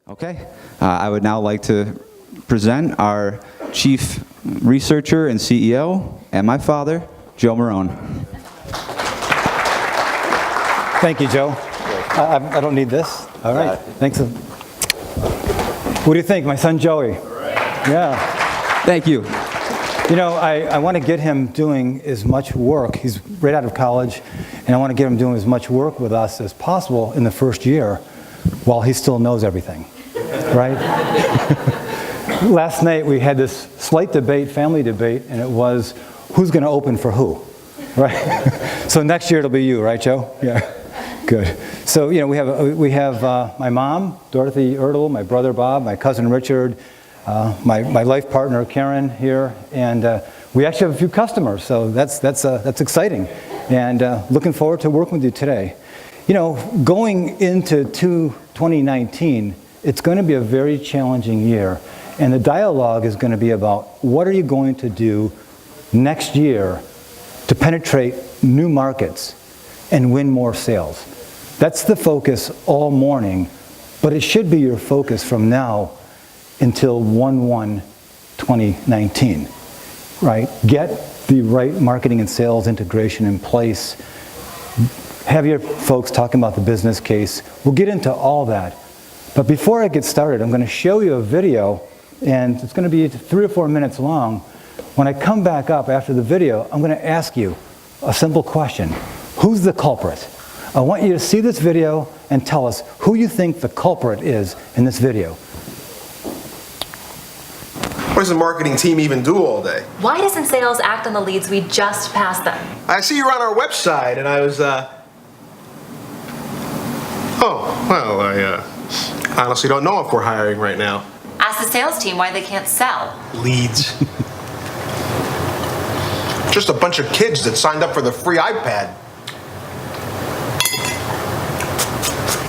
Okay, I would now like to present our Chief Researcher and CEO, and my father, Joe Marone. Thank you, Joe. I don't need this. All right, thanks. What do you think, my son Joey? Yeah. Thank you. You know, I want to get him doing as much work. He's right out of college, and I want to get him doing as much work with us as possible in the first year while he still knows everything, right? Last night we had this slight debate, family debate, and it was who's going to open for who, right? So next year it'll be you, right, Joe? Yeah, good. So, you know, we have my mom, Dorothy Ertl, my brother Bob, my cousin Richard, my life partner Karen here, and we actually have a few customers, so that's exciting, and looking forward to working with you today. You know, going into 2019, it's going to be a very challenging year, and the dialogue is going to be about what are you going to do next year to penetrate new markets and win more sales. That's the focus all morning, but it should be your focus from now until 1/1/2019, right? Get the right marketing and sales integration in place. Have your folks talking about the business case. We'll get into all that. But before I get started, I'm going to show you a video, and it's going to be 3 or 4 minutes long. When I come back up after the video, I'm going to ask you a simple question. Who's the culprit? I want you to see this video and tell us who you think the culprit is in this video. What does the marketing team even do all day? Why doesn't sales act on the leads we just passed them? I see you're on our website, and I was, I honestly don't know if we're hiring right now. Ask the sales team why they can't sell. Leads. Just a bunch of kids that signed up for the free iPad.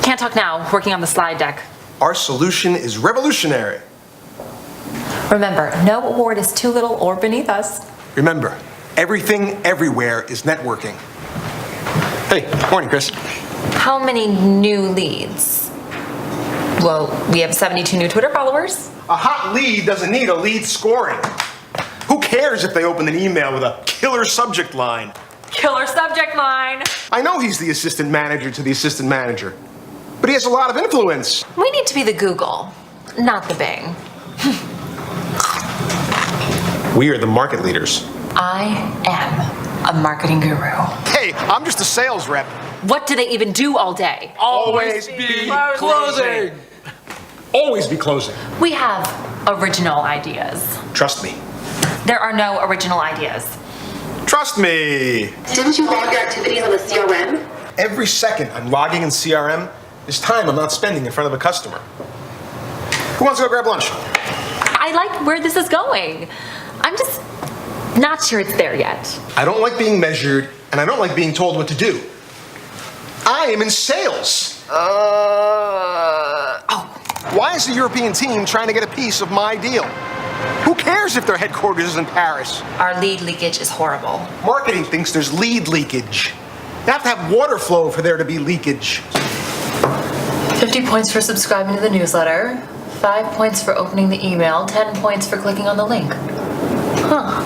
Can't talk now, working on the slide deck. Our solution is revolutionary. Remember, no award is too little or beneath us. Remember, everything everywhere is networking. Hey, morning, Chris. How many new leads? Well, we have 72 new Twitter followers. A hot lead doesn't need a lead scoring. Who cares if they open an email with a killer subject line? Killer subject line. I know he's the assistant manager to the assistant manager, but he has a lot of influence. We need to be the Google, not the Bing. We are the market leaders. I am a marketing guru. Hey, I'm just a sales rep. What do they even do all day? Always be closing. Always be closing. We have original ideas. Trust me. There are no original ideas. Trust me. Didn't you log your activities on the CRM? Every second I'm logging in CRM is time I'm not spending in front of a customer. Who wants to go grab lunch? I like where this is going. I'm just not sure it's there yet. I don't like being measured, and I don't like being told what to do. I am in sales. Why is the European team trying to get a piece of my deal? Who cares if their headquarters is in Paris? Our lead leakage is horrible. Marketing thinks there's lead leakage. You have to have water flow for there to be leakage. 50 points for subscribing to the newsletter, 5 points for opening the email, 10 points for clicking on the link. Huh.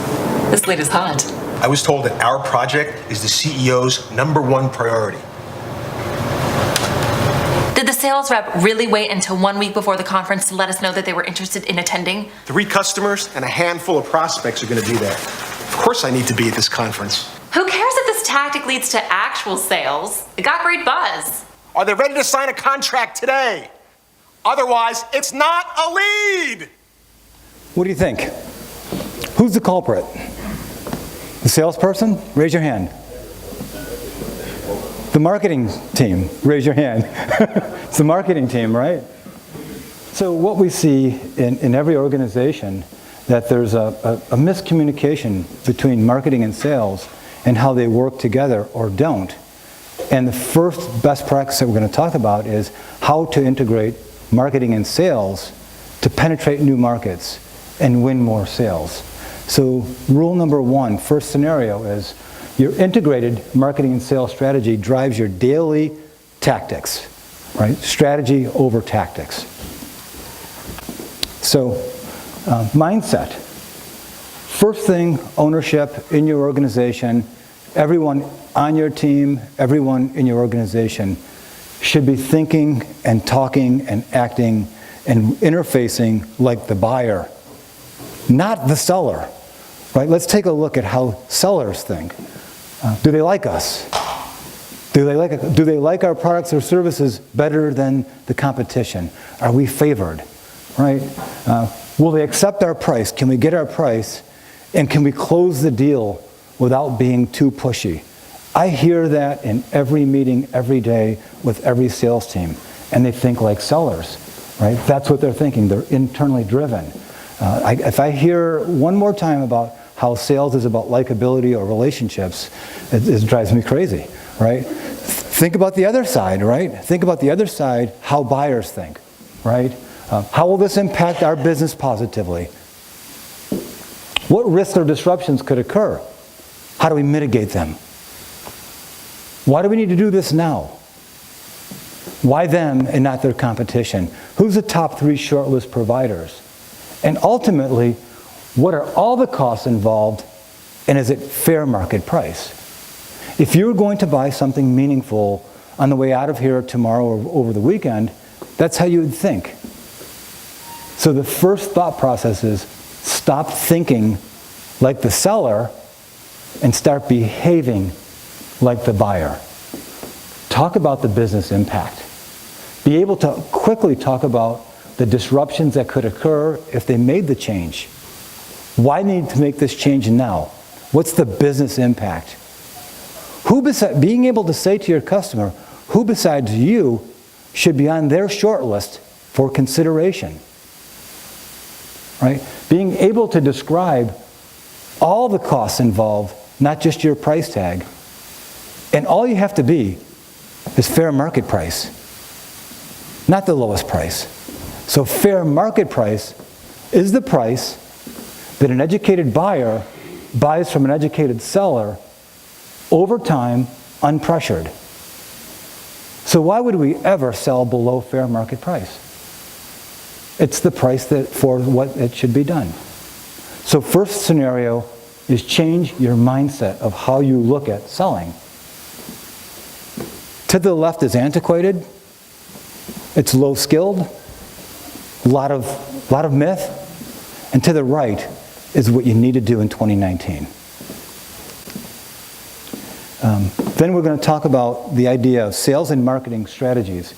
This lead is hot. I was told that our project is the CEO's #1 priority. Did the sales rep really wait until 1 week before the conference to let us know that they were interested in attending? 3 customers and a handful of prospects are going to be there. Of course I need to be at this conference. Who cares if this tactic leads to actual sales? It got great buzz. Are they ready to sign a contract today? Otherwise, it's not a lead! What do you think? Who's the culprit? The salesperson? Raise your hand. The marketing team? Raise your hand. It's the marketing team, right? So what we see in every organization, that there's a miscommunication between marketing and sales and how they work together or don't. And the first best practice that we're going to talk about is how to integrate marketing and sales to penetrate new markets and win more sales. So rule number 1, first scenario is your integrated marketing and sales strategy drives your daily tactics, right? Strategy over tactics. So, mindset. First thing, ownership in your organization. Everyone on your team, everyone in your organization should be thinking and talking and acting and interfacing like the buyer, not the seller. Right? Let's take a look at how sellers think. Do they like us? Do they like our products or services better than the competition? Are we favored? Right? Will they accept our price? Can we get our price? And can we close the deal without being too pushy? I hear that in every meeting, every day, with every sales team. And they think like sellers, right? That's what they're thinking. They're internally driven. If I hear one more time about how sales is about likability or relationships, it drives me crazy, right? Think about the other side, right? Think about the other side, how buyers think, right? How will this impact our business positively? What risks or disruptions could occur? How do we mitigate them? Why do we need to do this now? Why them and not their competition? Who's the top 3 shortlist providers? And ultimately, what are all the costs involved, and is it fair market price? If you're going to buy something meaningful on the way out of here tomorrow or over the weekend, that's how you would think. So the first thought process is stop thinking like the seller and start behaving like the buyer. Talk about the business impact. Be able to quickly talk about the disruptions that could occur if they made the change. Why need to make this change now? What's the business impact? Being able to say to your customer, who besides you should be on their short list for consideration? Right? Being able to describe all the costs involved, not just your price tag. And all you have to be is fair market price, not the lowest price. So fair market price is the price that an educated buyer buys from an educated seller over time, unpressured. So why would we ever sell below fair market price? It's the price for what it should be done. So first scenario is change your mindset of how you look at selling. To the left is antiquated. It's low skilled. A lot of myth. And to the right is what you need to do in 2019. Then we're going to talk about the idea of sales and marketing strategies.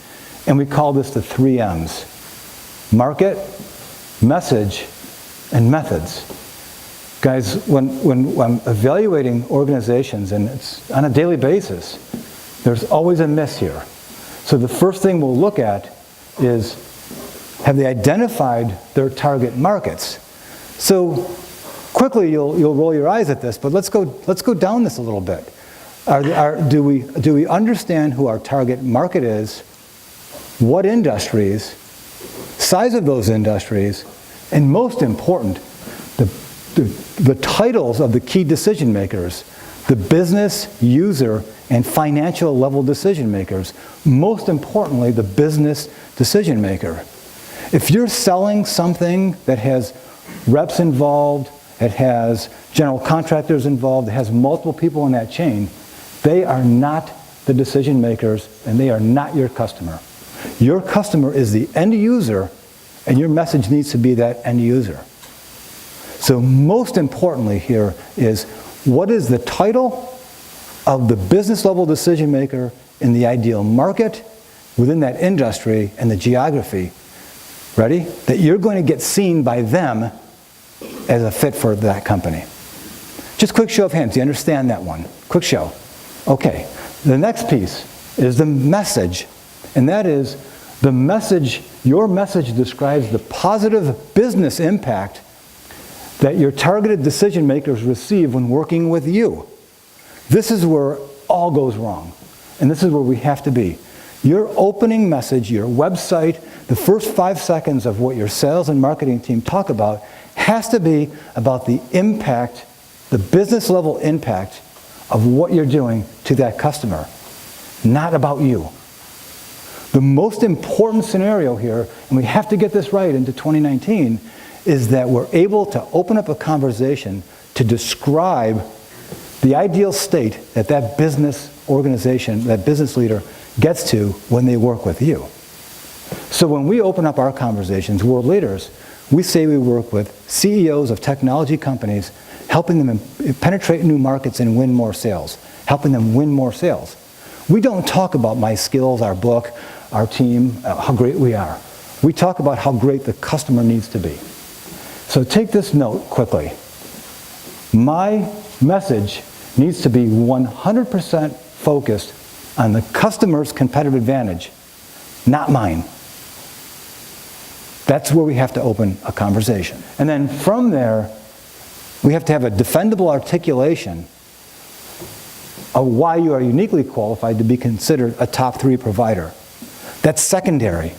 And we call this the 3 M's. Market, message, and methods. Guys, when I'm evaluating organizations, and it's on a daily basis, there's always a miss here. So the first thing we'll look at is, have they identified their target markets? So quickly you'll roll your eyes at this, but let's go down this a little bit. Do we understand who our target market is, what industries, size of those industries, and most important, the titles of the key decision makers, the business, user, and financial level decision makers. Most importantly, the business decision maker. If you're selling something that has reps involved, it has general contractors involved, it has multiple people in that chain, they are not the decision makers and they are not your customer. Your customer is the end user, and your message needs to be that end user. So most importantly here is, what is the title of the business level decision maker in the ideal market, within that industry and the geography, ready? That you're going to get seen by them as a fit for that company. Just quick show of hands, do you understand that one? Quick show. Okay, the next piece is the message, and that is the message, your message describes the positive business impact that your targeted decision makers receive when working with you. This is where all goes wrong, and this is where we have to be. Your opening message, your website, the first 5 seconds of what your sales and marketing team talk about has to be about the impact, the business level impact of what you're doing to that customer, not about you. The most important scenario here, and we have to get this right into 2019, is that we're able to open up a conversation to describe the ideal state that that business organization, that business leader gets to when they work with you. So when we open up our conversations, World Leaders, we say we work with CEOs of technology companies, helping them penetrate new markets and win more sales, helping them win more sales. We don't talk about my skills, our book, our team, how great we are. We talk about how great the customer needs to be. So take this note quickly. My message needs to be 100% focused on the customer's competitive advantage, not mine. That's where we have to open a conversation. And then from there, we have to have a defendable articulation of why you are uniquely qualified to be considered a top 3 provider. That's secondary.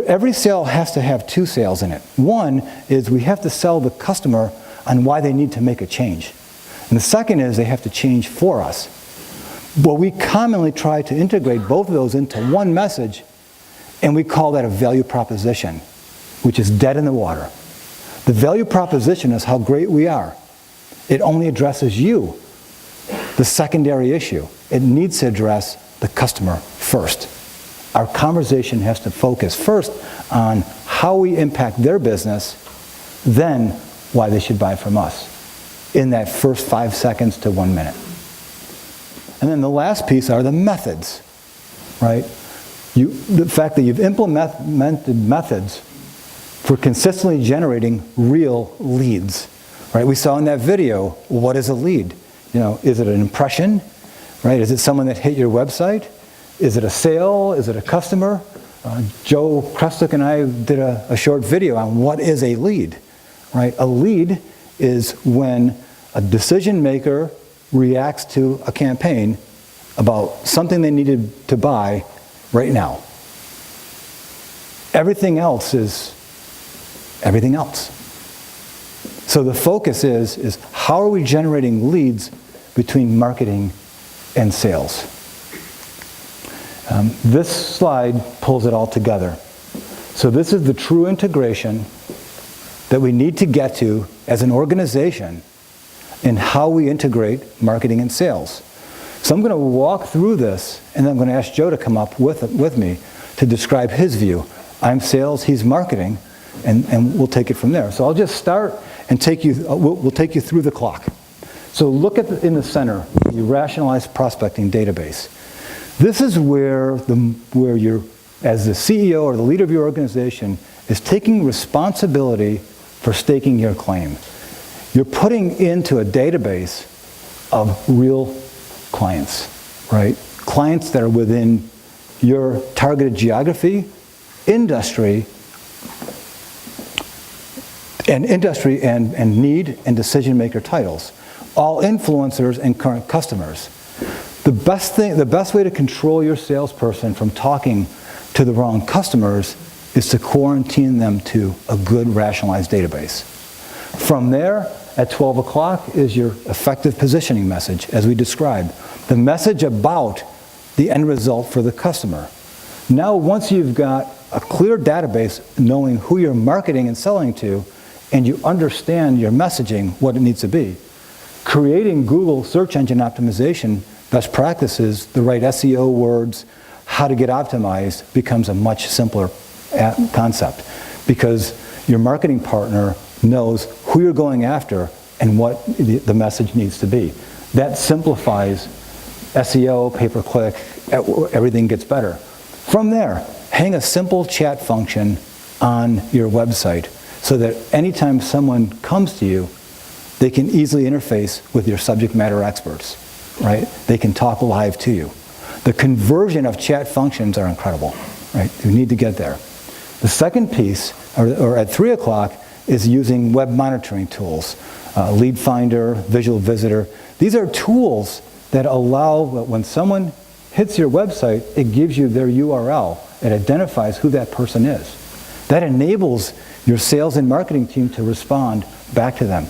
Every sale has to have 2 sales in it. One is we have to sell the customer on why they need to make a change. And the second is they have to change for us. Well, we commonly try to integrate both of those into one message, and we call that a value proposition, which is dead in the water. The value proposition is how great we are. It only addresses you, the secondary issue. It needs to address the customer first. Our conversation has to focus first on how we impact their business, then why they should buy from us in that first 5 seconds to 1 minute. And then the last piece are the methods, right? The fact that you've implemented methods for consistently generating real leads, right? We saw in that video, what is a lead? You know, is it an impression, right? Is it someone that hit your website? Is it a sale? Is it a customer? Joe Kreslik and I did a short video on what is a lead, right? A lead is when a decision maker reacts to a campaign about something they needed to buy right now. Everything else is everything else. So the focus is how are we generating leads between marketing and sales? This slide pulls it all together. So this is the true integration that we need to get to as an organization in how we integrate marketing and sales. So I'm going to walk through this, and then I'm going to ask Joe to come up with me to describe his view. I'm sales, he's marketing, and we'll take it from there. So I'll just start and we'll take you through the clock. So look at in the center, the Rationalize prospecting database. This is where you're, as the CEO or the leader of your organization, is taking responsibility for staking your claim. You're putting into a database of real clients, right? Clients that are within your targeted geography, industry and need and decision maker titles, all influencers and current customers. The best way to control your salesperson from talking to the wrong customers is to quarantine them to a good rationalized database. From there, at 12 o'clock is your effective positioning message, as we described. The message about the end result for the customer. Now, once you've got a clear database knowing who you're marketing and selling to, and you understand your messaging, what it needs to be, creating Google search engine optimization best practices, the right SEO words, how to get optimized becomes a much simpler concept, because your marketing partner knows who you're going after and what the message needs to be. That simplifies SEO, pay-per-click, everything gets better. From there, hang a simple chat function on your website so that anytime someone comes to you, they can easily interface with your subject matter experts, right? They can talk live to you. The conversion of chat functions are incredible, right? You need to get there. The second piece, or at 3 o'clock, is using web monitoring tools. Lead Finder, Visual Visitor. These are tools that allow, when someone hits your website, it gives you their URL. It identifies who that person is. That enables your sales and marketing team to respond back to them,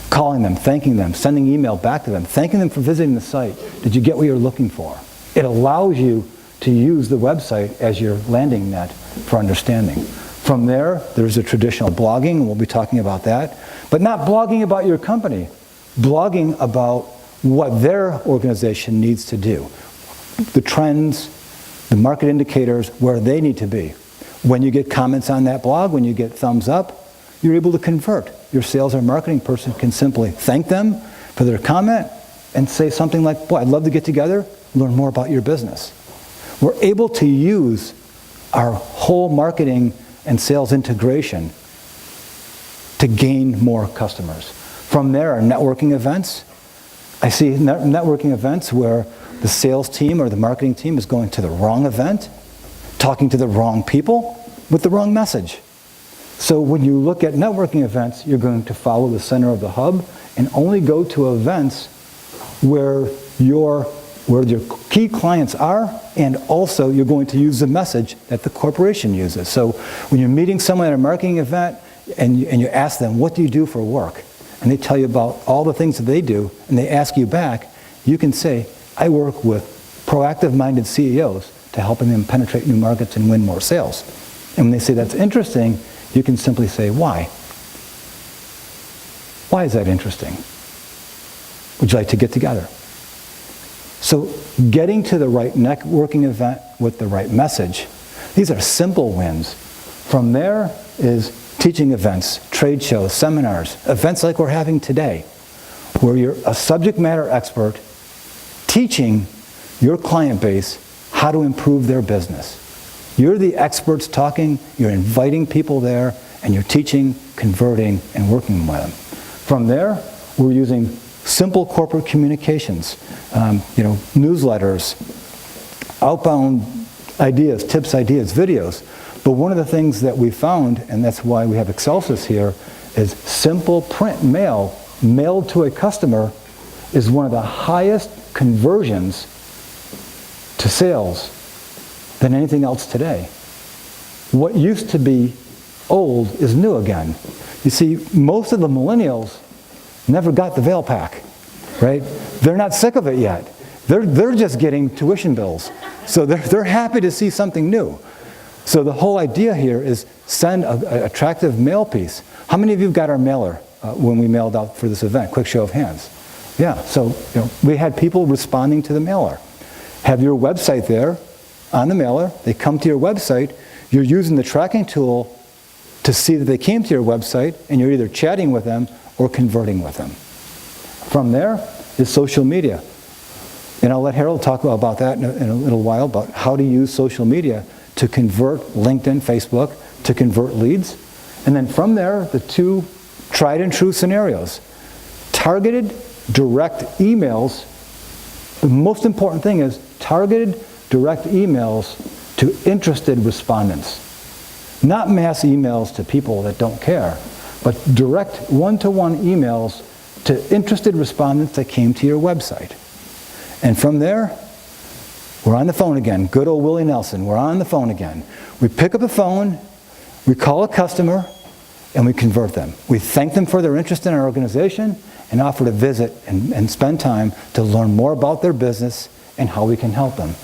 calling them, thanking them, sending email back to them, thanking them for visiting the site. Did you get what you're looking for? It allows you to use the website as your landing net for understanding. From there, there's a traditional blogging, and we'll be talking about that, but not blogging about your company, blogging about what their organization needs to do, the trends, the market indicators, where they need to be. When you get comments on that blog, when you get thumbs up, you're able to convert. Your sales or marketing person can simply thank them for their comment and say something like, boy, I'd love to get together, learn more about your business. We're able to use our whole marketing and sales integration to gain more customers. From there are networking events. I see networking events where the sales team or the marketing team is going to the wrong event, talking to the wrong people with the wrong message. So when you look at networking events, you're going to follow the center of the hub and only go to events where your key clients are, and also you're going to use the message that the corporation uses. So when you're meeting someone at a marketing event and you ask them, what do you do for work? And they tell you about all the things that they do, and they ask you back, you can say, I work with proactive-minded CEOs to helping them penetrate new markets and win more sales. And when they say that's interesting, you can simply say, why? Why is that interesting? Would you like to get together? So getting to the right networking event with the right message, these are simple wins. From there is teaching events, trade shows, seminars, events like we're having today, where you're a subject matter expert teaching your client base how to improve their business. You're the experts talking, you're inviting people there, and you're teaching, converting, and working with them. From there, we're using simple corporate communications, newsletters, outbound ideas, tips, ideas, videos. But one of the things that we found, and that's why we have Excelsis here, is simple print mail mailed to a customer is one of the highest conversions to sales than anything else today. What used to be old is new again. You see, most of the millennials never got the Vail pack, right? They're not sick of it yet. They're just getting tuition bills. So they're happy to see something new. So the whole idea here is send an attractive mail piece. How many of you got our mailer when we mailed out for this event? Quick show of hands. Yeah, so we had people responding to the mailer. Have your website there on the mailer. They come to your website. You're using the tracking tool to see that they came to your website, and you're either chatting with them or converting with them. From there is social media. And I'll let Harold talk about that in a little while, about how to use social media to convert LinkedIn, Facebook, to convert leads. And then from there, the two tried and true scenarios. Targeted direct emails. The most important thing is targeted direct emails to interested respondents. Not mass emails to people that don't care, but direct one-to-one emails to interested respondents that came to your website. And from there, we're on the phone again. Good old Willie Nelson, we're on the phone again. We pick up the phone, we call a customer, and we convert them. We thank them for their interest in our organization and offer to visit and spend time to learn more about their business and how we can help them.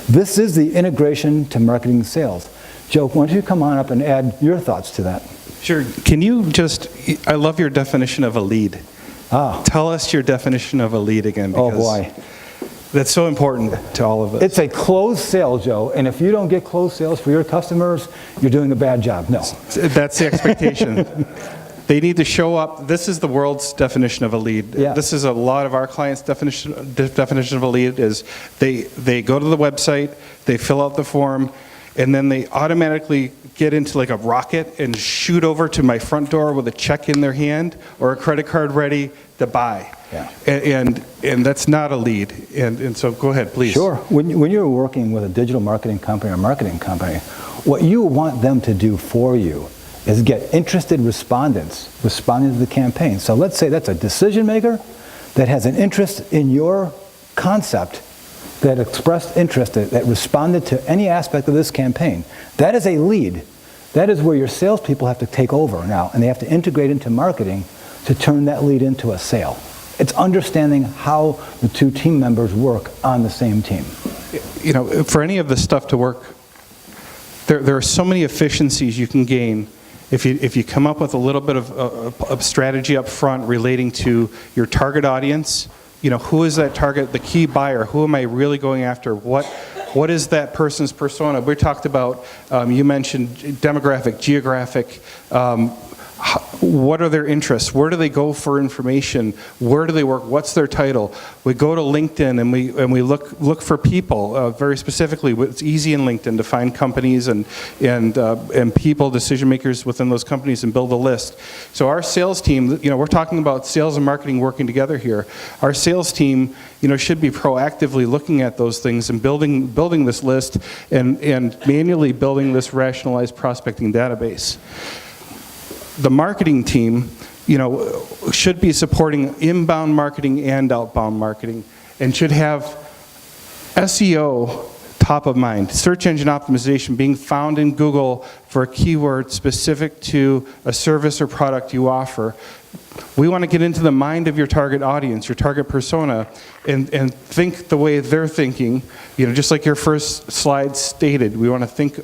This is the integration to marketing and sales. Joe, why don't you come on up and add your thoughts to that? Sure. Can you I love your definition of a lead. Tell us your definition of a lead again. Oh boy. That's so important to all of us. It's a closed sale, Joe, and if you don't get closed sales for your customers, you're doing a bad job. No. That's the expectation. They need to show up. This is the world's definition of a lead. Yeah. This is a lot of our clients' definition of a lead is they go to the website, they fill out the form, and then they automatically get into like a rocket and shoot over to my front door with a check in their hand or a credit card ready to buy. Yeah. And that's not a lead. And so go ahead, please. Sure. When you're working with a digital marketing company or marketing company, what you want them to do for you is get interested respondents responding to the campaign. So let's say that's a decision maker that has an interest in your concept, that expressed interest, that responded to any aspect of this campaign. That is a lead. That is where your salespeople have to take over now, and they have to integrate into marketing to turn that lead into a sale. It's understanding how the two team members work on the same team. for any of this stuff to work, there are so many efficiencies you can gain if you come up with a little bit of strategy up front relating to your target audience. Who is that target, the key buyer? Who am I really going after? What is that person's persona? We talked about, you mentioned demographic, geographic, what are their interests? Where do they go for information? Where do they work? What's their title? We go to LinkedIn and we look for people very specifically. It's easy in LinkedIn to find companies and people, decision makers within those companies, and build a list. So our sales team, we're talking about sales and marketing working together here. Our sales team, should be proactively looking at those things and building this list and manually building this rationalized prospecting database. The marketing team, should be supporting inbound marketing and outbound marketing, and should have SEO top of mind. Search engine optimization, being found in Google for a keyword specific to a service or product you offer. We want to get into the mind of your target audience, your target persona, and think the way they're thinking. Just like your first slide stated, we want to think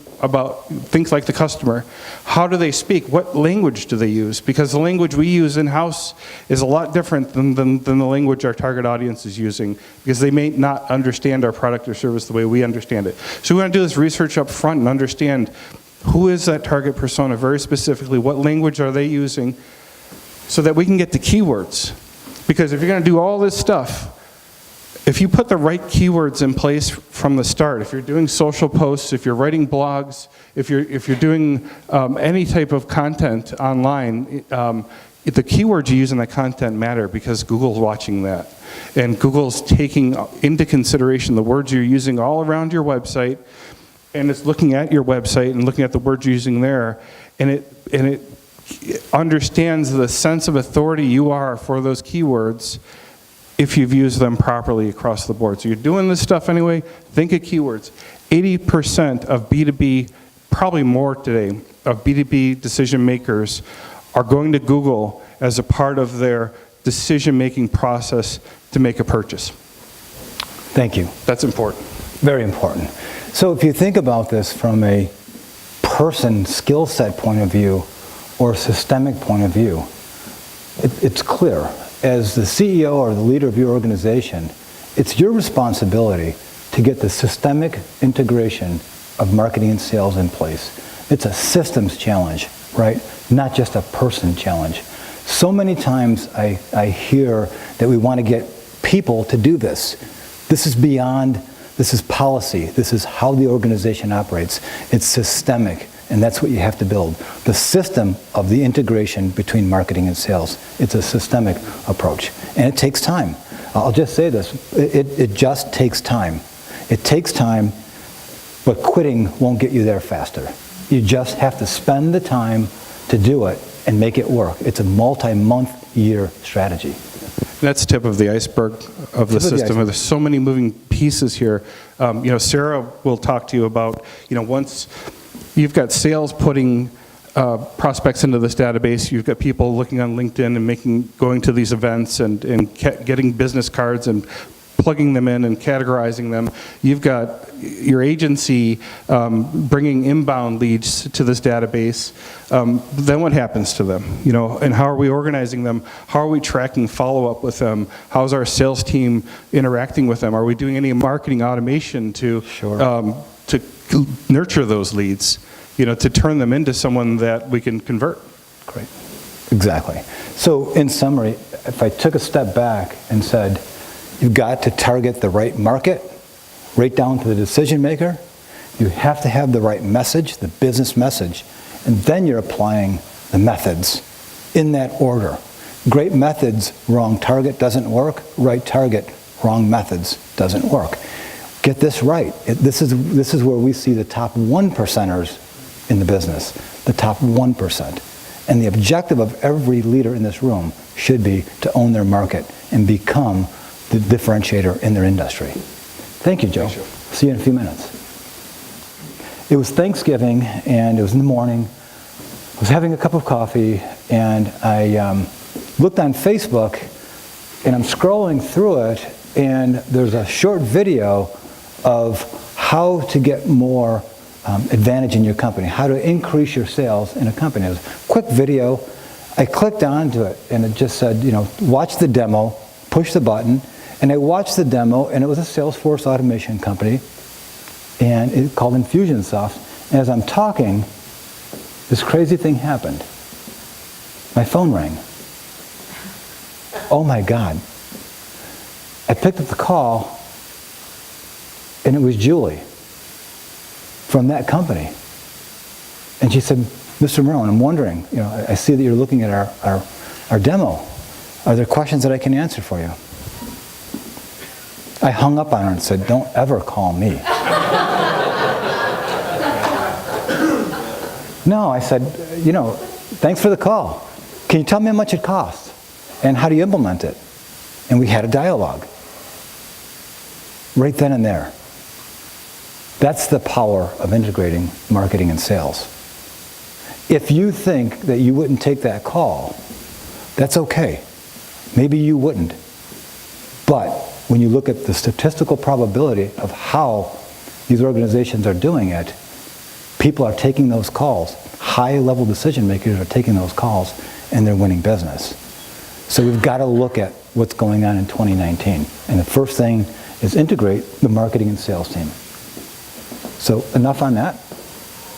like the customer. How do they speak? What language do they use? Because the language we use in-house is a lot different than the language our target audience is using, because they may not understand our product or service the way we understand it. So we want to do this research up front and understand who is that target persona very specifically, what language are they using, so that we can get the keywords. Because if you're going to do all this stuff, if you put the right keywords in place from the start, if you're doing social posts, if you're writing blogs, if you're doing any type of content online, the keywords you use in that content matter, because Google's watching that. And Google's taking into consideration the words you're using all around your website, and it's looking at your website and looking at the words you're using there, and it understands the sense of authority you are for those keywords if you've used them properly across the board. So you're doing this stuff anyway, think of keywords. 80% of B2B, probably more today, of B2B decision makers are going to Google as a part of their decision-making process to make a purchase. Thank you. That's important. Very important. So if you think about this from a person skill set point of view or systemic point of view, it's clear. As the CEO or the leader of your organization, it's your responsibility to get the systemic integration of marketing and sales in place. It's a systems challenge, right? Not just a person challenge. So many times I hear that we want to get people to do this. This is beyond, this is policy. This is how the organization operates. It's systemic, and that's what you have to build. The system of the integration between marketing and sales. It's a systemic approach, and it takes time. I'll just say this, it just takes time. It takes time, but quitting won't get you there faster. You just have to spend the time to do it and make it work. It's a multi-month year strategy. That's tip of the iceberg of the system. There's so many moving pieces here. Sarah will talk to you about, once you've got sales putting prospects into this database, you've got people looking on LinkedIn and going to these events and getting business cards and plugging them in and categorizing them. You've got your agency bringing inbound leads to this database. Then what happens to them? And how are we organizing them? How are we tracking follow-up with them? How's our sales team interacting with them? Are we doing any marketing automation to nurture those leads? To turn them into someone that we can convert. Great. Exactly. So in summary, if I took a step back and said, you've got to target the right market, right down to the decision maker. You have to have the right message, the business message, and then you're applying the methods in that order. Great methods, wrong target doesn't work. Right target, wrong methods doesn't work. Get this right. This is where we see the top 1%ers in the business, the top 1%. And the objective of every leader in this room should be to own their market and become the differentiator in their industry. Thank you, Joe. See you in a few minutes. It was Thanksgiving, and it was in the morning. I was having a cup of coffee, and I looked on Facebook, and I'm scrolling through it, and there's a short video of how to get more advantage in your company, how to increase your sales in a company. It was a quick video. I clicked onto it, and it just said, watch the demo, push the button, and I watched the demo, and it was a Salesforce automation company, and it's called Infusionsoft. And as I'm talking, this crazy thing happened. My phone rang. Oh my God. I picked up the call, and it was Julie from that company. And she said, Mr. Merlin, I'm wondering, I see that you're looking at our demo. Are there questions that I can answer for you? I hung up on her and said, don't ever call me. No, I said, thanks for the call. Can you tell me how much it costs? And how do you implement it? And we had a dialogue. Right then and there. That's the power of integrating marketing and sales. If you think that you wouldn't take that call, that's okay. Maybe you wouldn't. But when you look at the statistical probability of how these organizations are doing it, people are taking those calls. High-level decision makers are taking those calls, and they're winning business. So we've got to look at what's going on in 2019. And the first thing is integrate the marketing and sales team. So enough on that.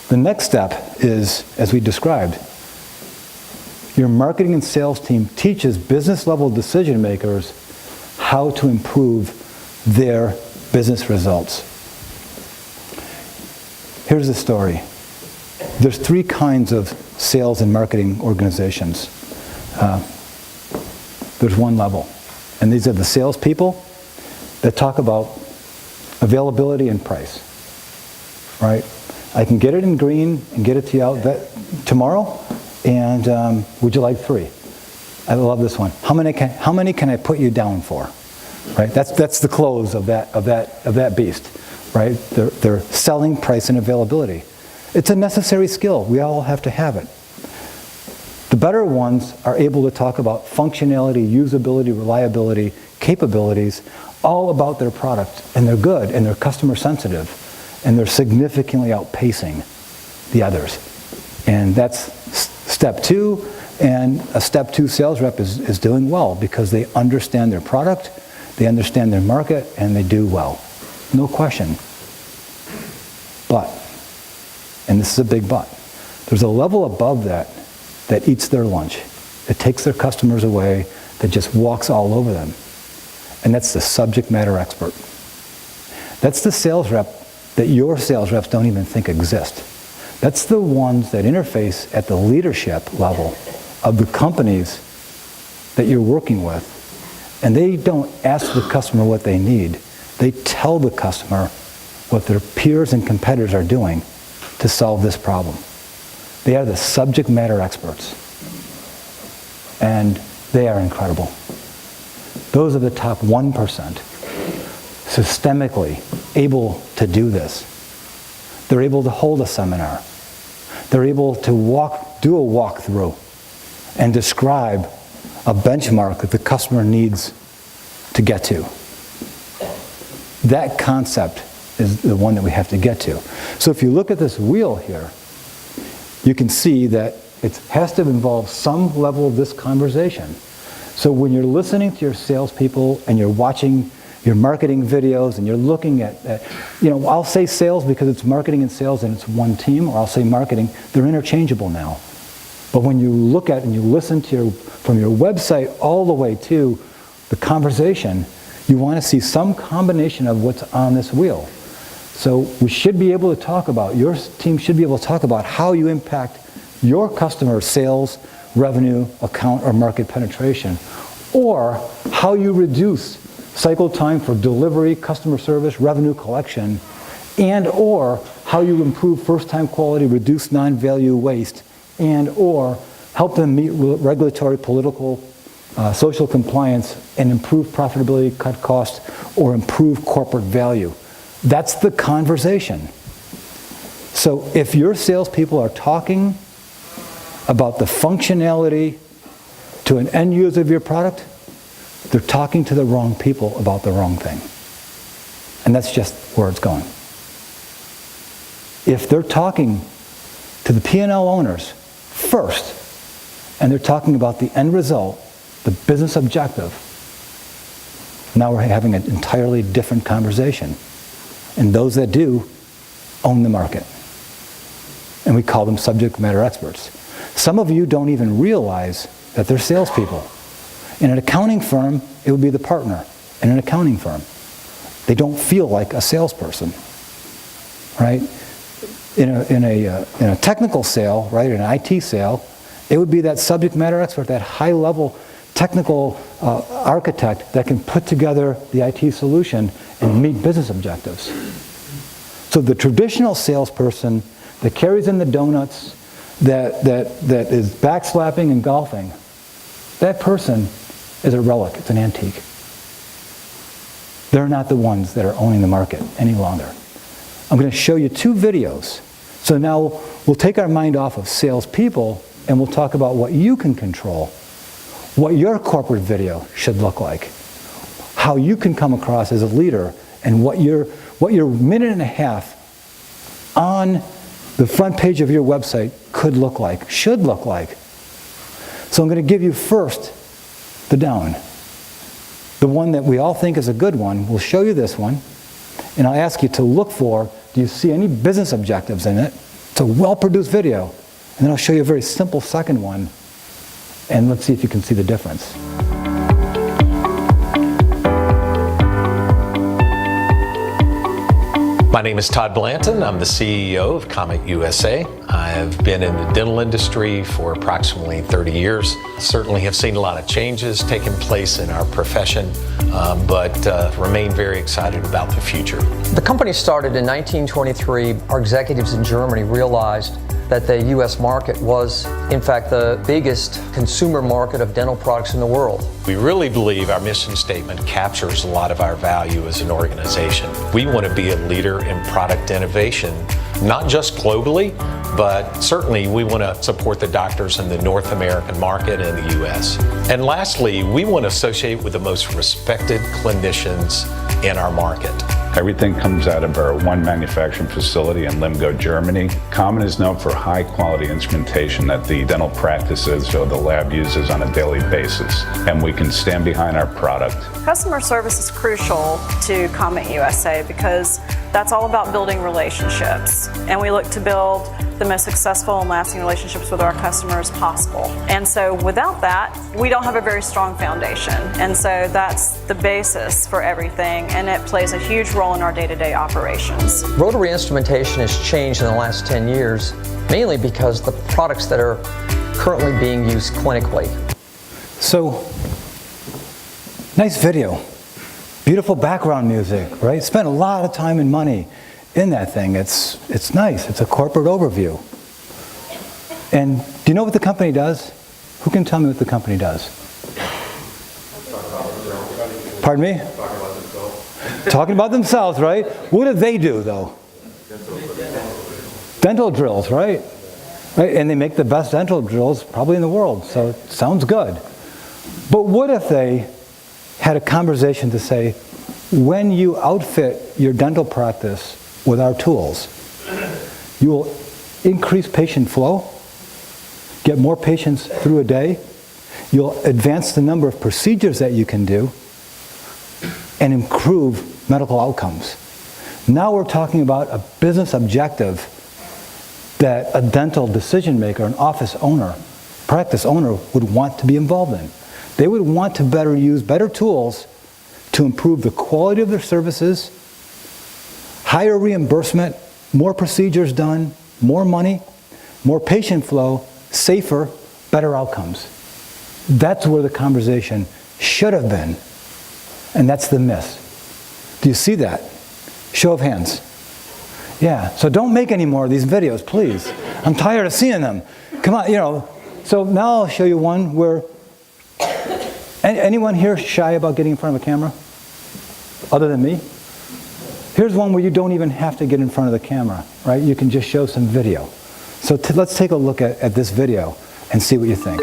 The next step is, as we described, your marketing and sales team teaches business-level decision makers how to improve their business results. Here's the story. There's 3 kinds of sales and marketing organizations. There's one level. And these are the salespeople that talk about availability and price. Right? I can get it in green and get it to you out tomorrow, and would you like 3? I love this one. How many can I put you down for? Right? That's the close of that beast. Right? They're selling price and availability. It's a necessary skill. We all have to have it. The better ones are able to talk about functionality, usability, reliability, capabilities, all about their product, and they're good, and they're customer sensitive, and they're significantly outpacing the others. And that's step 2, and a step 2 sales rep is doing well because they understand their product, they understand their market, and they do well. No question. But, and this is a big but, there's a level above that eats their lunch. It takes their customers away, that just walks all over them. And that's the subject matter expert. That's the sales rep that your sales reps don't even think exist. That's the ones that interface at the leadership level of the companies that you're working with. And they don't ask the customer what they need. They tell the customer what their peers and competitors are doing to solve this problem. They are the subject matter experts. And they are incredible. Those are the top 1%, systemically able to do this. They're able to hold a seminar. They're able to do a walkthrough and describe a benchmark that the customer needs to get to. That concept is the one that we have to get to. So if you look at this wheel here, you can see that it has to involve some level of this conversation. So when you're listening to your salespeople and you're watching your marketing videos and you're looking at I'll say sales because it's marketing and sales and it's one team, or I'll say marketing, they're interchangeable now. But when you look at and you listen to from your website all the way to the conversation, you want to see some combination of what's on this wheel. So we should be able to talk about, your team should be able to talk about how you impact your customer sales, revenue, account, or market penetration, or how you reduce cycle time for delivery, customer service, revenue collection, and or how you improve first-time quality, reduce non-value waste, and or help them meet regulatory, political, social compliance, and improve profitability, cut costs, or improve corporate value. That's the conversation. So if your salespeople are talking about the functionality to an end user of your product, they're talking to the wrong people about the wrong thing. And that's just where it's going. If they're talking to the P&L owners first, and they're talking about the end result, the business objective, now we're having an entirely different conversation. And those that do own the market. And we call them subject matter experts. Some of you don't even realize that they're salespeople. In an accounting firm, it would be the partner in an accounting firm. They don't feel like a salesperson, right? In a technical sale, right, an IT sale, it would be that subject matter expert, that high-level technical architect that can put together the IT solution and meet business objectives. So the traditional salesperson that carries in the donuts, that is backslapping and golfing, that person is a relic, it's an antique. They're not the ones that are owning the market any longer. I'm going to show you 2 videos. So now we'll take our mind off of salespeople and we'll talk about what you can control, what your corporate video should look like, how you can come across as a leader, and what your minute and a half on the front page of your website could look like, should look like. So I'm going to give you first the down. The one that we all think is a good one. We'll show you this one, and I'll ask you to look for, do you see any business objectives in it? It's a well-produced video. And then I'll show you a very simple second one, and let's see if you can see the difference. My name is Todd Blanton. I'm the CEO of Comet USA. I've been in the dental industry for approximately 30 years. Certainly have seen a lot of changes taking place in our profession, but remain very excited about the future. The company started in 1923. Our executives in Germany realized that the U.S. market was, in fact, the biggest consumer market of dental products in the world. We really believe our mission statement captures a lot of our value as an organization. We want to be a leader in product innovation, not just globally, but certainly we want to support the doctors in the North American market and the U.S. And lastly, we want to associate with the most respected clinicians in our market. Everything comes out of our one manufacturing facility in Limgo, Germany. Comet is known for high quality instrumentation that the dental practices or the lab uses on a daily basis, and we can stand behind our product. Customer service is crucial to Comet USA because that's all about building relationships, and we look to build the most successful and lasting relationships with our customers possible. And so without that, we don't have a very strong foundation. And so that's the basis for everything, and it plays a huge role in our day-to-day operations. Rotary instrumentation has changed in the last 10 years, mainly because the products that are currently being used clinically. So, nice video. Beautiful background music, right? Spent a lot of time and money in that thing. It's nice. It's a corporate overview. And do you know what the company does? Who can tell me what the company does? Pardon me? Talking about themselves, right? What do they do, though? Dental drills, right? And they make the best dental drills probably in the world, so it sounds good. But what if they had a conversation to say, when you outfit your dental practice with our tools, you will increase patient flow, get more patients through a day, you'll advance the number of procedures that you can do, and improve medical outcomes. Now we're talking about a business objective that a dental decision maker, an office owner, practice owner would want to be involved in. They would want to use better tools to improve the quality of their services, higher reimbursement, more procedures done, more money, more patient flow, safer, better outcomes. That's where the conversation should have been. And that's the miss. Do you see that? Show of hands. Yeah, so don't make any more of these videos, please. I'm tired of seeing them. Come on, So now I'll show you one where, anyone here shy about getting in front of a camera? Other than me? Here's one where you don't even have to get in front of the camera, right? You can just show some video. So let's take a look at this video and see what you think.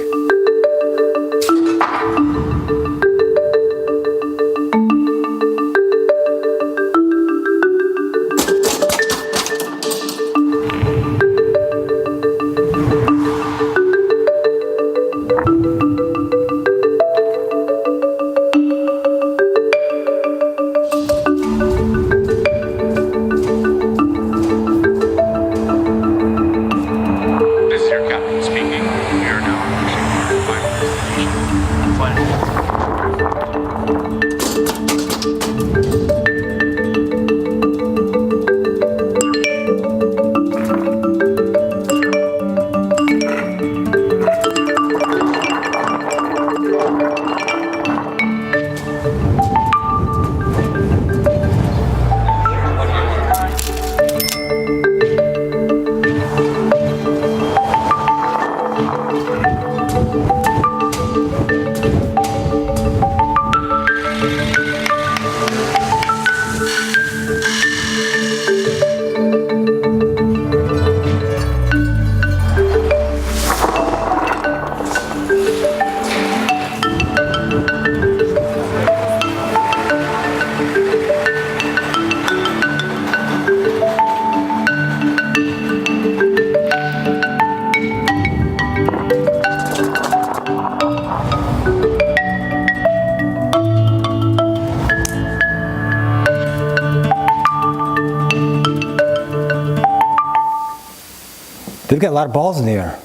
They've got a lot of balls in the air.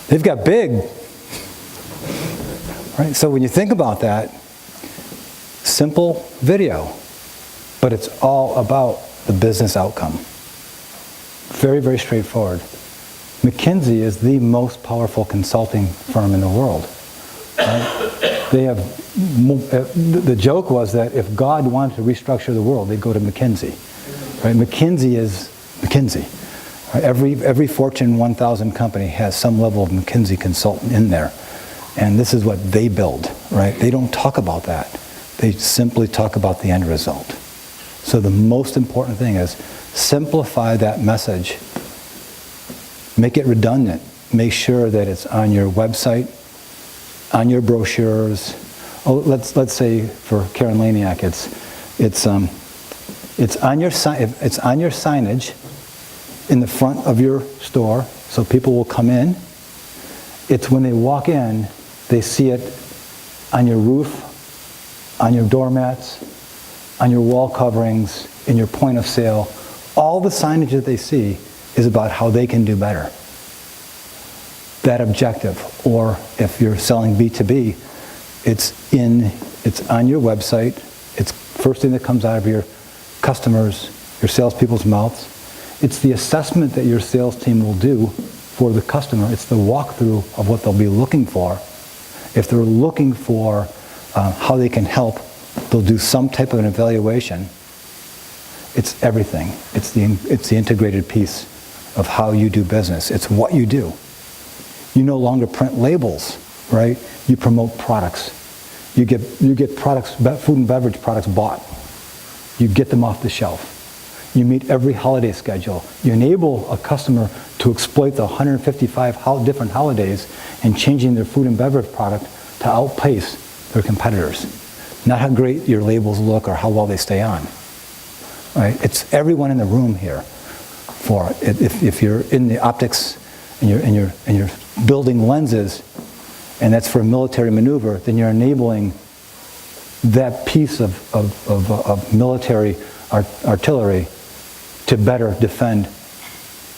They've got big. Right? So when you think about that, simple video, but it's all about the business outcome. Very, very straightforward. McKinsey is the most powerful consulting firm in the world. Right? They have, the joke was that if God wanted to restructure the world, they'd go to McKinsey. Right? McKinsey is McKinsey. Right? Every Fortune 1000 company has some level of McKinsey consultant in there. And this is what they build, right? They don't talk about that. They simply talk about the end result. So the most important thing is simplify that message. Make it redundant. Make sure that it's on your website, on your brochures. Oh, let's say for Karen Laniak, it's on your signage in the front of your store, so people will come in. It's when they walk in, they see it on your roof, on your doormats, on your wall coverings, in your point of sale. All the signage that they see is about how they can do better. That objective, or if you're selling B2B, it's on your website. It's first thing that comes out of your customers, your salespeople's mouths. It's the assessment that your sales team will do for the customer. It's the walkthrough of what they'll be looking for. If they're looking for how they can help, they'll do some type of an evaluation. It's everything. It's the integrated piece of how you do business. It's what you do. You no longer print labels, right? You promote products. You get products, food and beverage products bought. You get them off the shelf. You meet every holiday schedule. You enable a customer to exploit the 155 different holidays and changing their food and beverage product to outpace their competitors. Not how great your labels look or how well they stay on. Right? It's everyone in the room here for it. If you're in the optics and you're building lenses, and that's for a military maneuver, then you're enabling that piece of military artillery to better defend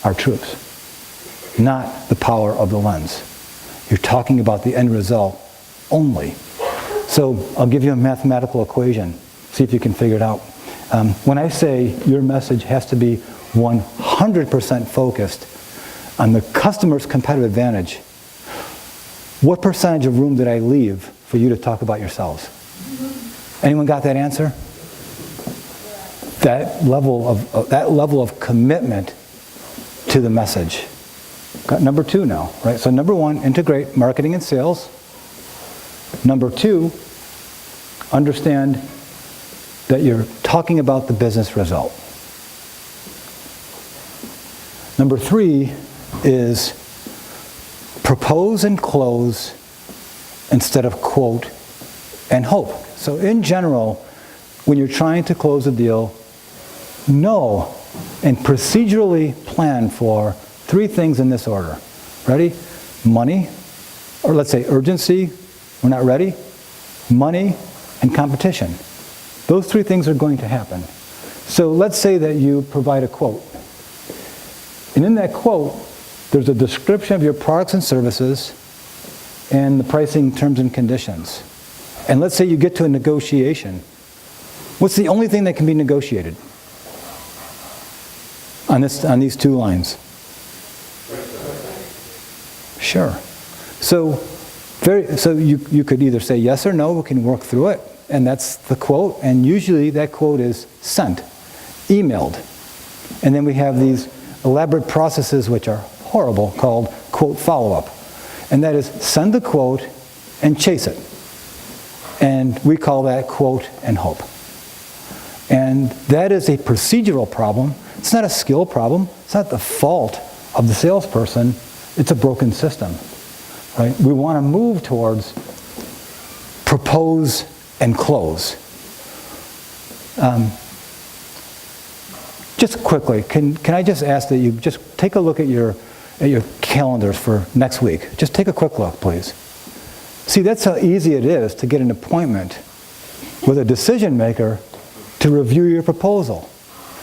our troops, not the power of the lens. You're talking about the end result only. So I'll give you a mathematical equation. See if you can figure it out. When I say your message has to be 100% focused on the customer's competitive advantage, what percentage of room did I leave for you to talk about yourselves? Anyone got that answer? That level of commitment to the message. Got number 2 now, right? So number 1, integrate marketing and sales. Number 2, understand that you're talking about the business result. Number 3 is propose and close instead of quote and hope. So in general, when you're trying to close a deal, know and procedurally plan for 3 things in this order. Ready? Money, or let's say urgency, we're not ready. Money and competition. Those 3 things are going to happen. So let's say that you provide a quote. And in that quote, there's a description of your products and services and the pricing terms and conditions. And let's say you get to a negotiation. What's the only thing that can be negotiated on these 2 lines? Sure. So you could either say yes or no, we can work through it, and that's the quote, and usually that quote is sent, emailed. And then we have these elaborate processes which are horrible called quote follow-up. And that is send the quote and chase it. And we call that quote and hope. And that is a procedural problem. It's not a skill problem. It's not the fault of the salesperson. It's a broken system. Right? We want to move towards propose and close. Just quickly, can I just ask that you just take a look at your calendars for next week. Just take a quick look, please. See, that's how easy it is to get an appointment with a decision maker to review your proposal.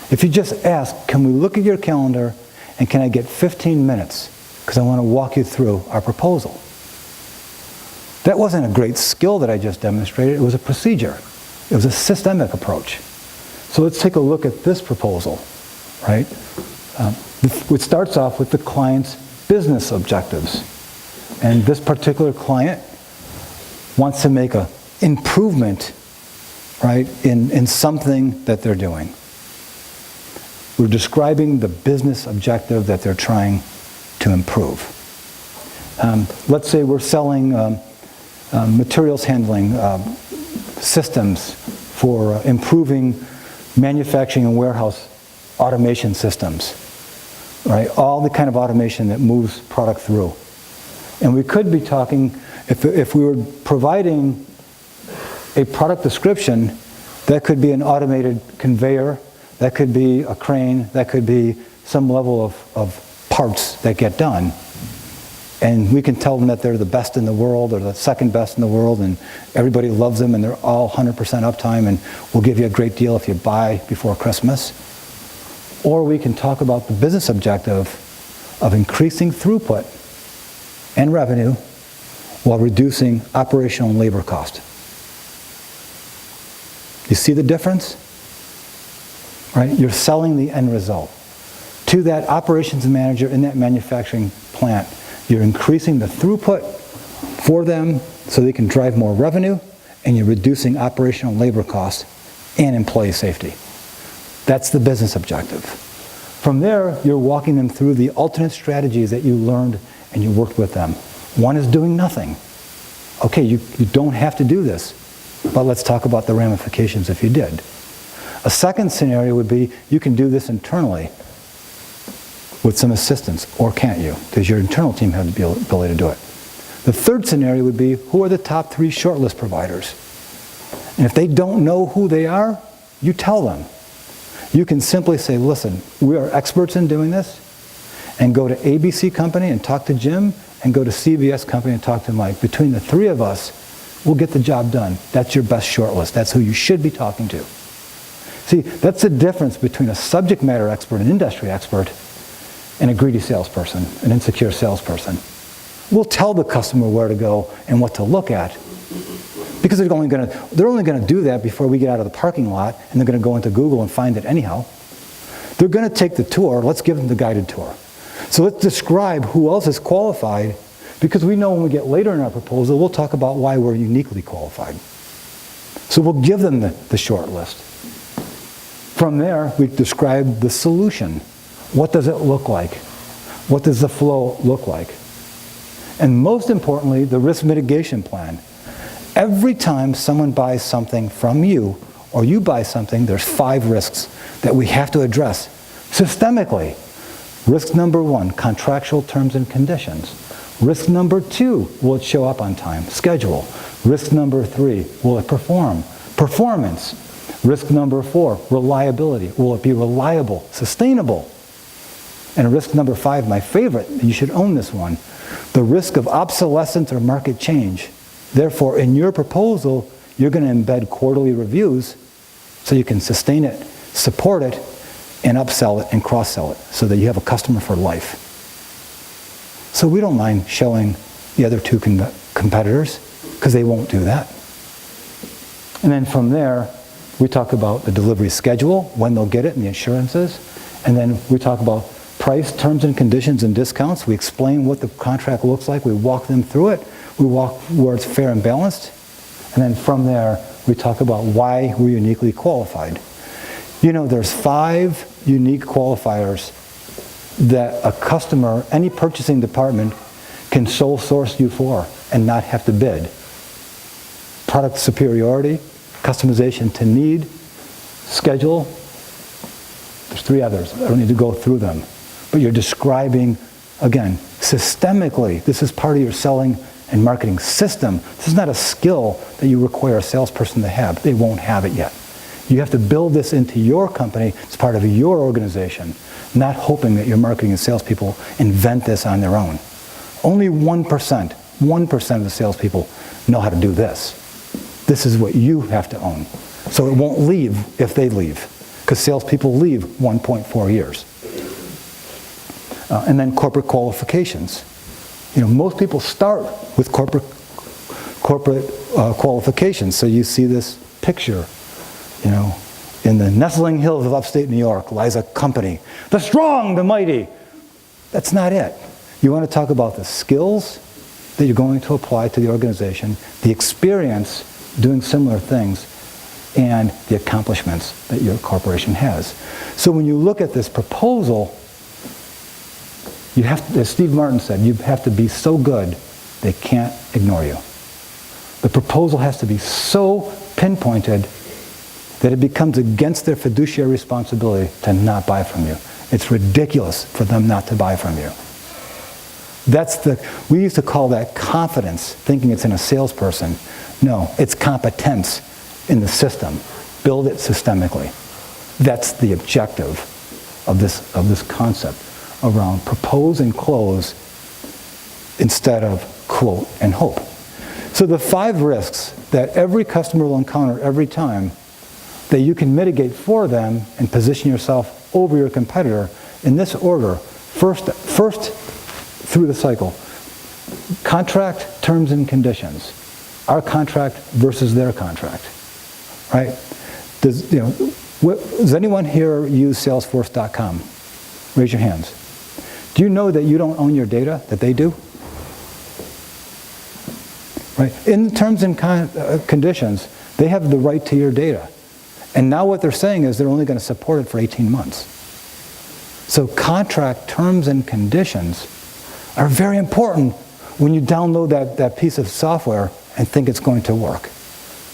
If you just ask, can we look at your calendar and can I get 15 minutes? Because I want to walk you through our proposal. That wasn't a great skill that I just demonstrated. It was a procedure. It was a systemic approach. So let's take a look at this proposal, right? It starts off with the client's business objectives. And this particular client wants to make an improvement, right, in something that they're doing. We're describing the business objective that they're trying to improve. Let's say we're selling materials handling systems for improving manufacturing and warehouse automation systems, right? All the kind of automation that moves product through. And we could be talking, if we were providing a product description, that could be an automated conveyor, that could be a crane, that could be some level of parts that get done. And we can tell them that they're the best in the world or the second best in the world and everybody loves them and they're all 100% uptime and we'll give you a great deal if you buy before Christmas. Or we can talk about the business objective of increasing throughput and revenue while reducing operational and labor cost. You see the difference? Right? You're selling the end result. To that operations manager in that manufacturing plant, you're increasing the throughput for them so they can drive more revenue, and you're reducing operational and labor costs and employee safety. That's the business objective. From there, you're walking them through the alternate strategies that you learned and you worked with them. One is doing nothing. Okay, you don't have to do this, but let's talk about the ramifications if you did. A second scenario would be you can do this internally with some assistance, or can't you? Because your internal team has the ability to do it. The third scenario would be, who are the top 3 shortlist providers? And if they don't know who they are, you tell them. You can simply say, listen, we are experts in doing this, and go to ABC Company and talk to Jim, and go to CVS Company and talk to Mike. Between the 3 of us, we'll get the job done. That's your best shortlist. That's who you should be talking to. See, that's the difference between a subject matter expert, an industry expert, and a greedy salesperson, an insecure salesperson. We'll tell the customer where to go and what to look at, because they're only going to do that before we get out of the parking lot, and they're going to go into Google and find it anyhow. They're going to take the tour. Let's give them the guided tour. So let's describe who else is qualified, because we know when we get later in our proposal, we'll talk about why we're uniquely qualified. So we'll give them the short list. From there, we describe the solution. What does it look like? What does the flow look like? And most importantly, the risk mitigation plan. Every time someone buys something from you, or you buy something, there's 5 risks that we have to address systemically. Risk number 1, contractual terms and conditions. Risk number 2, will it show up on time? Schedule. Risk number 3, will it perform? Performance. Risk number 4, reliability. Will it be reliable, sustainable? And risk number 5, my favorite, you should own this one, the risk of obsolescence or market change. Therefore, in your proposal, you're going to embed quarterly reviews so you can sustain it, support it, and upsell it and cross-sell it so that you have a customer for life. So we don't mind showing the other 2 competitors because they won't do that. And then from there, we talk about the delivery schedule, when they'll get it, and the assurances. And then we talk about price, terms and conditions, and discounts. We explain what the contract looks like. We walk them through it. We walk where it's fair and balanced. And then from there, we talk about why we're uniquely qualified. You know, there's 5 unique qualifiers that a customer, any purchasing department, can sole source you for and not have to bid. Product superiority, customization to need, schedule. There's 3 others. I don't need to go through them. But you're describing, again, systemically, this is part of your selling and marketing system. This is not a skill that you require a salesperson to have. They won't have it yet. You have to build this into your company as part of your organization, not hoping that your marketing and salespeople invent this on their own. Only 1% of the salespeople know how to do this. This is what you have to own. So it won't leave if they leave, because salespeople leave 1.4 years. And then corporate qualifications. Most people start with corporate qualifications. So you see this picture, in the nestling hills of upstate New York lies a company, the strong, the mighty. That's not it. You want to talk about the skills that you're going to apply to the organization, the experience doing similar things, and the accomplishments that your corporation has. So when you look at this proposal, you have to, as Steve Martin said, you have to be so good they can't ignore you. The proposal has to be so pinpointed that it becomes against their fiduciary responsibility to not buy from you. It's ridiculous for them not to buy from you. We used to call that confidence, thinking it's in a salesperson. No, it's competence in the system. Build it systemically. That's the objective of this concept around propose and close instead of quote and hope. So the 5 risks that every customer will encounter every time that you can mitigate for them and position yourself over your competitor in this order. First through the cycle. Contract, terms, and conditions. Our contract versus their contract. Right? Does anyone here use Salesforce.com? Raise your hands. Do you know that you don't own your data, that they do? Right? In terms and conditions, they have the right to your data. And now what they're saying is they're only going to support it for 18 months. So contract terms and conditions are very important when you download that piece of software and think it's going to work,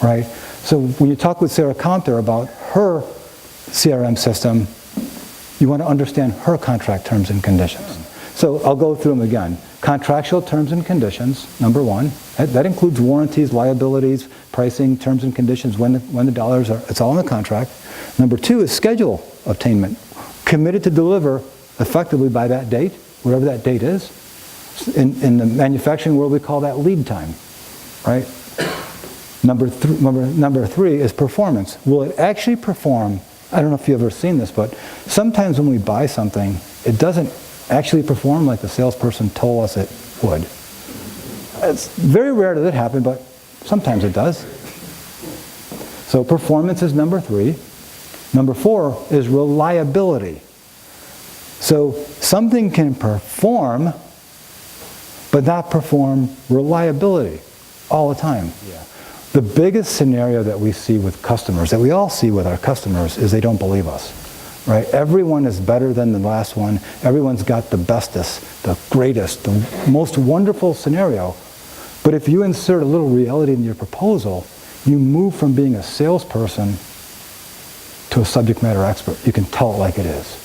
right? So when you talk with Sarah Compter about her CRM system, you want to understand her contract terms and conditions. So I'll go through them again. Contractual terms and conditions, number 1. That includes warranties, liabilities, pricing, terms and conditions, when the dollars are, it's all in the contract. Number 2 is schedule attainment. Committed to deliver effectively by that date, whatever that date is. In the manufacturing world, we call that lead time, right? Number 3 is performance. Will it actually perform? I don't know if you've ever seen this, but sometimes when we buy something, it doesn't actually perform like the salesperson told us it would. It's very rare that it happens, but sometimes it does. So performance is number 3. Number 4 is reliability. So something can perform, but not perform reliability all the time. Yeah. The biggest scenario that we see with customers, that we all see with our customers, is they don't believe us. Right? Everyone is better than the last one. Everyone's got the bestest, the greatest, the most wonderful scenario. But if you insert a little reality in your proposal, you move from being a salesperson to a subject matter expert. You can tell it like it is.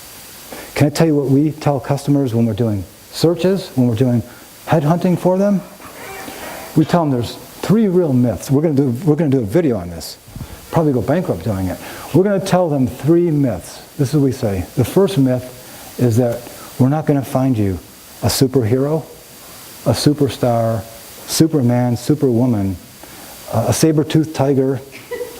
Can I tell you what we tell customers when we're doing searches, when we're doing headhunting for them? We tell them there's 3 real myths. We're going to do a video on this. Probably go bankrupt doing it. We're going to tell them 3 myths. This is what we say. The first myth is that we're not going to find you a superhero, a superstar, Superman, Superwoman, a saber-toothed tiger,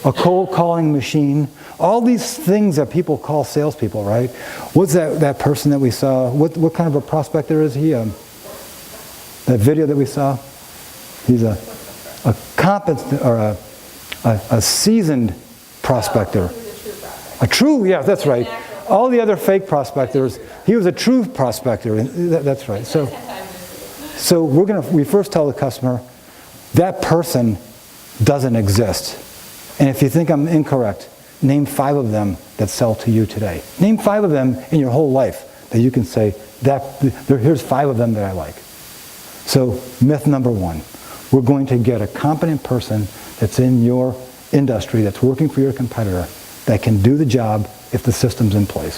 a cold calling machine. All these things that people call salespeople, right? What's that person that we saw? What kind of a prospector is he? That video that we saw? He's a competent or a seasoned prospector. A true, yeah, that's right. All the other fake prospectors, he was a true prospector. That's right. So we first tell the customer, that person doesn't exist. And if you think I'm incorrect, name 5 of them that sell to you today. Name 5 of them in your whole life that you can say, here's 5 of them that I like. So myth number 1, we're going to get a competent person that's in your industry, that's working for your competitor, that can do the job if the system's in place.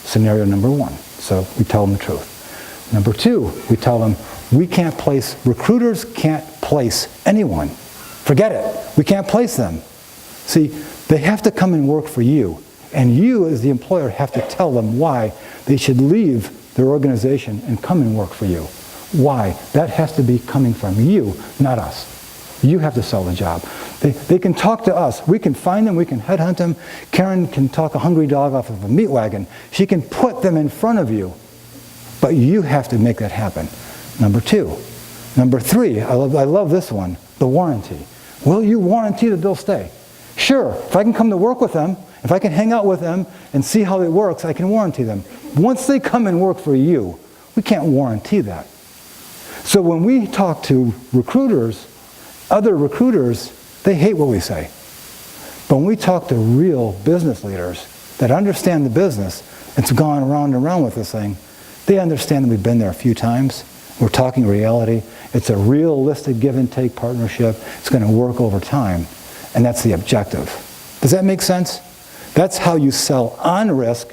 Scenario number 1. So we tell them the truth. Number 2, we tell them recruiters can't place anyone. Forget it. We can't place them. See, they have to come and work for you. And you, as the employer, have to tell them why they should leave their organization and come and work for you. Why? That has to be coming from you, not us. You have to sell the job. They can talk to us. We can find them. We can headhunt them. Karen can talk a hungry dog off of a meat wagon. She can put them in front of you. But you have to make that happen. Number 2. Number 3, I love this one, the warranty. Will you warranty that they'll stay? Sure, if I can come to work with them, if I can hang out with them and see how it works, I can warranty them. Once they come and work for you, we can't warranty that. So when we talk to recruiters, other recruiters, they hate what we say. But when we talk to real business leaders that understand the business, it's gone around and around with this thing, they understand that we've been there a few times. We're talking reality. It's a realistic give and take partnership. It's going to work over time. And that's the objective. Does that make sense? That's how you sell on risk,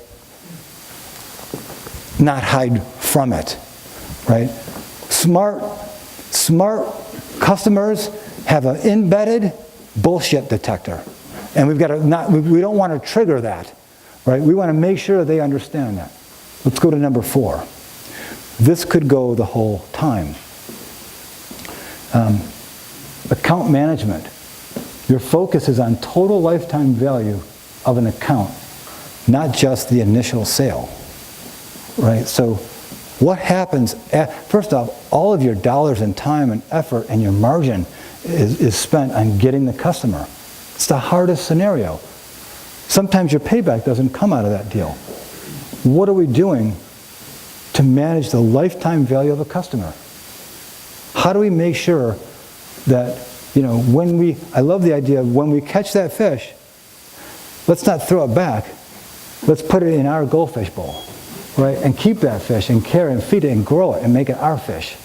not hide from it, right? Smart customers have an embedded bullshit detector. And we don't want to trigger that, right? We want to make sure they understand that. Let's go to number 4. This could go the whole time. Account management. Your focus is on total lifetime value of an account, not just the initial sale, right? So what happens, first off, all of your dollars and time and effort and your margin is spent on getting the customer. It's the hardest scenario. Sometimes your payback doesn't come out of that deal. What are we doing to manage the lifetime value of a customer? How do we make sure that, I love the idea of when we catch that fish, let's not throw it back. Let's put it in our goldfish bowl, right? And keep that fish and care and feed it and grow it and make it our fish,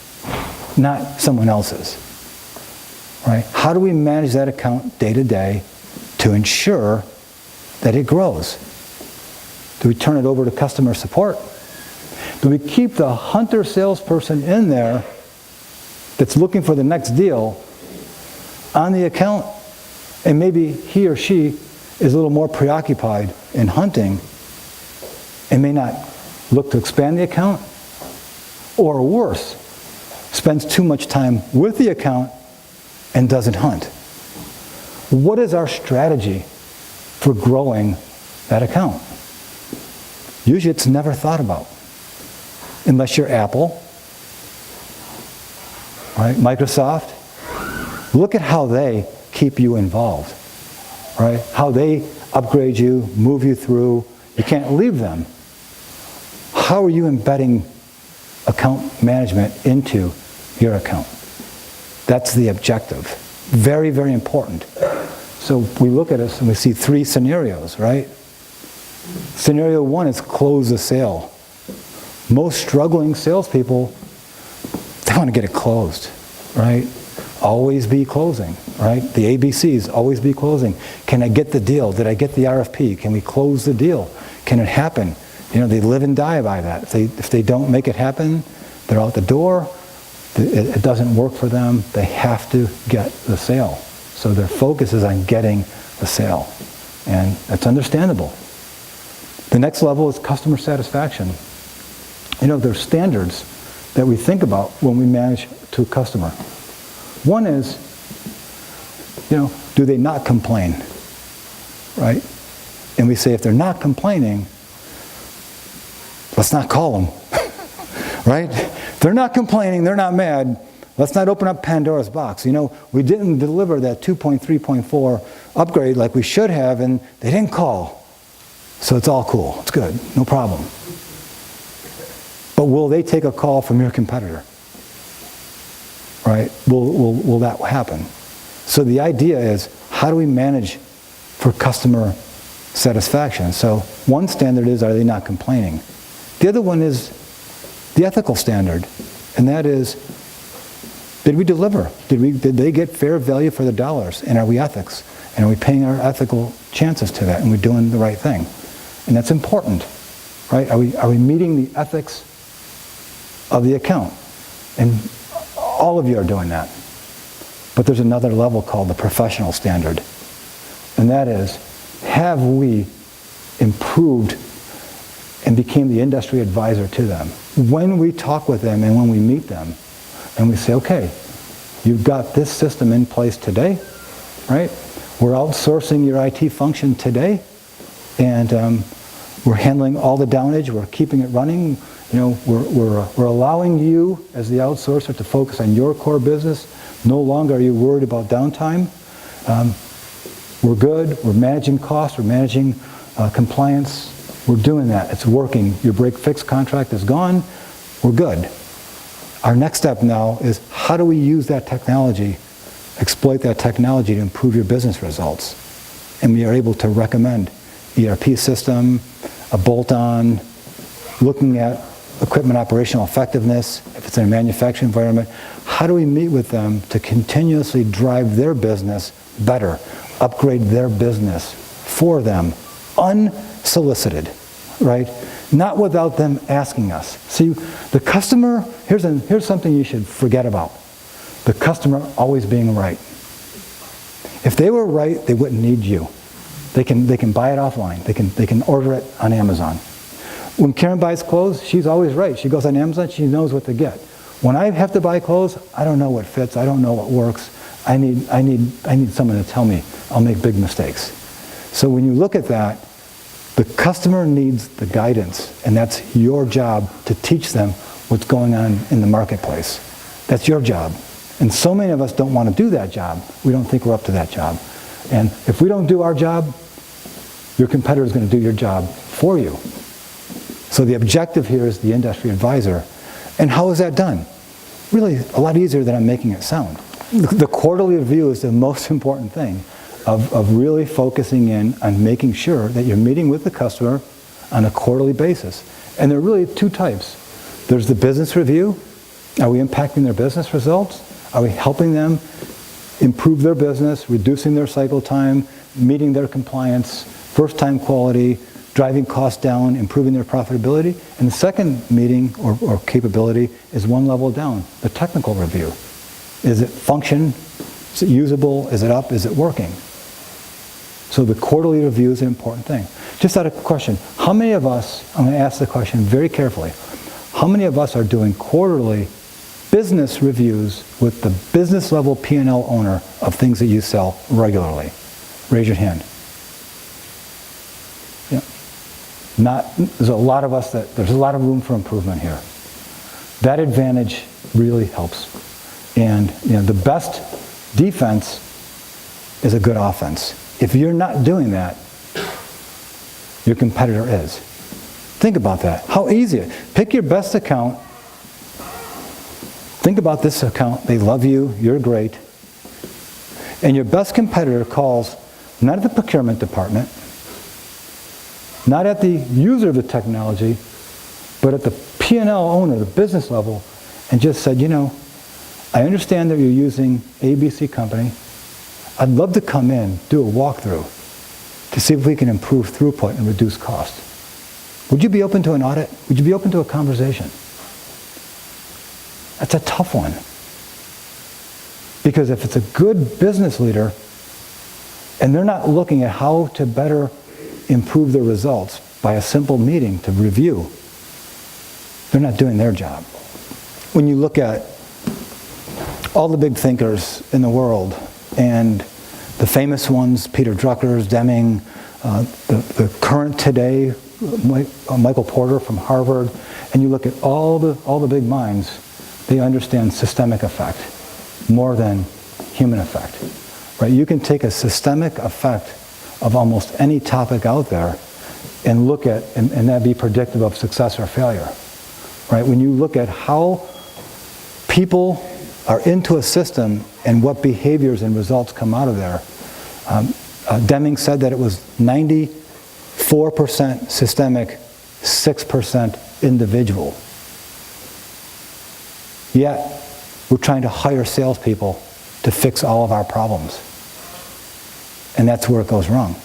not someone else's, right? How do we manage that account day to day to ensure that it grows? Do we turn it over to customer support? Do we keep the hunter salesperson in there that's looking for the next deal on the account, and maybe he or she is a little more preoccupied in hunting and may not look to expand the account, or worse, spends too much time with the account and doesn't hunt? What is our strategy for growing that account? Usually it's never thought about. Unless you're Apple, right? Microsoft. Look at how they keep you involved, right? How they upgrade you, move you through. You can't leave them. How are you embedding account management into your account? That's the objective. Very, very important. So we look at this and we see 3 scenarios, right? Scenario 1 is close the sale. Most struggling salespeople, they want to get it closed, right? Always be closing, right? The ABCs, always be closing. Can I get the deal? Did I get the RFP? Can we close the deal? Can it happen? They live and die by that. If they don't make it happen, they're out the door. It doesn't work for them. They have to get the sale. So their focus is on getting the sale. And that's understandable. The next level is customer satisfaction. There's standards that we think about when we manage to a customer. One is, do they not complain, right? And we say if they're not complaining, let's not call them, right? If they're not complaining, they're not mad, let's not open up Pandora's box. We didn't deliver that 2.3.4 upgrade like we should have, and they didn't call. So it's all cool. It's good. No problem. But will they take a call from your competitor? Right? Will that happen? So the idea is, how do we manage for customer satisfaction? So one standard is, are they not complaining? The other one is the ethical standard, and that is, did we deliver? Did they get fair value for the dollars? And are we ethics? And are we paying our ethical chances to that? And we're doing the right thing? And that's important, right? Are we meeting the ethics of the account? And all of you are doing that. But there's another level called the professional standard. And that is, have we improved and became the industry advisor to them? When we talk with them and when we meet them, and we say, okay, you've got this system in place today, right? We're outsourcing your IT function today, and we're handling all the downage, we're keeping it running, You know, we're allowing you as the outsourcer to focus on your core business. No longer are you worried about downtime. We're good. We're managing costs. We're managing compliance. We're doing that. It's working. Your break-fix contract is gone. We're good. Our next step now is how do we use that technology, exploit that technology to improve your business results? And we are able to recommend ERP system, a bolt-on, looking at equipment operational effectiveness, if it's in a manufacturing environment. How do we meet with them to continuously drive their business better, upgrade their business for them, unsolicited, right? Not without them asking us. See, the customer, here's something you should forget about. The customer always being right. If they were right, they wouldn't need you. They can buy it offline. They can order it on Amazon. When Karen buys clothes, she's always right. She goes on Amazon, she knows what to get. When I have to buy clothes, I don't know what fits, I don't know what works. I need someone to tell me. I'll make big mistakes. So when you look at that, the customer needs the guidance, and that's your job to teach them what's going on in the marketplace. That's your job. And so many of us don't want to do that job. We don't think we're up to that job. And if we don't do our job, your competitor is going to do your job for you. So the objective here is the industry advisor. And how is that done? Really a lot easier than I'm making it sound. The quarterly review is the most important thing of really focusing in on making sure that you're meeting with the customer on a quarterly basis. And there are really two types. There's the business review. Are we impacting their business results? Are we helping them improve their business, reducing their cycle time, meeting their compliance, first-time quality, driving costs down, improving their profitability? And the second meeting or capability is one level down, the technical review. Is it function? Is it usable? Is it up? Is it working? So the quarterly review is an important thing. Just out of question, how many of us, I'm going to ask the question very carefully, how many of us are doing quarterly business reviews with the business level P&L owner of things that you sell regularly? Raise your hand. There's a lot of us there's a lot of room for improvement here. That advantage really helps. And the best defense is a good offense. If you're not doing that, your competitor is. Think about that. How easy it is. Pick your best account. Think about this account. They love you. You're great. And your best competitor calls not at the procurement department, not at the user of the technology, but at the P&L owner, the business level, and just said, I understand that you're using ABC company. I'd love to come in, do a walkthrough to see if we can improve throughput and reduce cost. Would you be open to an audit? Would you be open to a conversation? That's a tough one. Because if it's a good business leader and they're not looking at how to better improve their results by a simple meeting to review, they're not doing their job. When you look at all the big thinkers in the world, and the famous ones, Peter Drucker's, Deming, the current today, Michael Porter from Harvard, and you look at all the big minds, they understand systemic effect more than human effect. Right? You can take a systemic effect of almost any topic out there and look at, and that be predictive of success or failure. Right? When you look at how people are into a system and what behaviors and results come out of there, Deming said that it was 94% systemic, 6% individual. Yet, we're trying to hire salespeople to fix all of our problems. And that's where it goes wrong,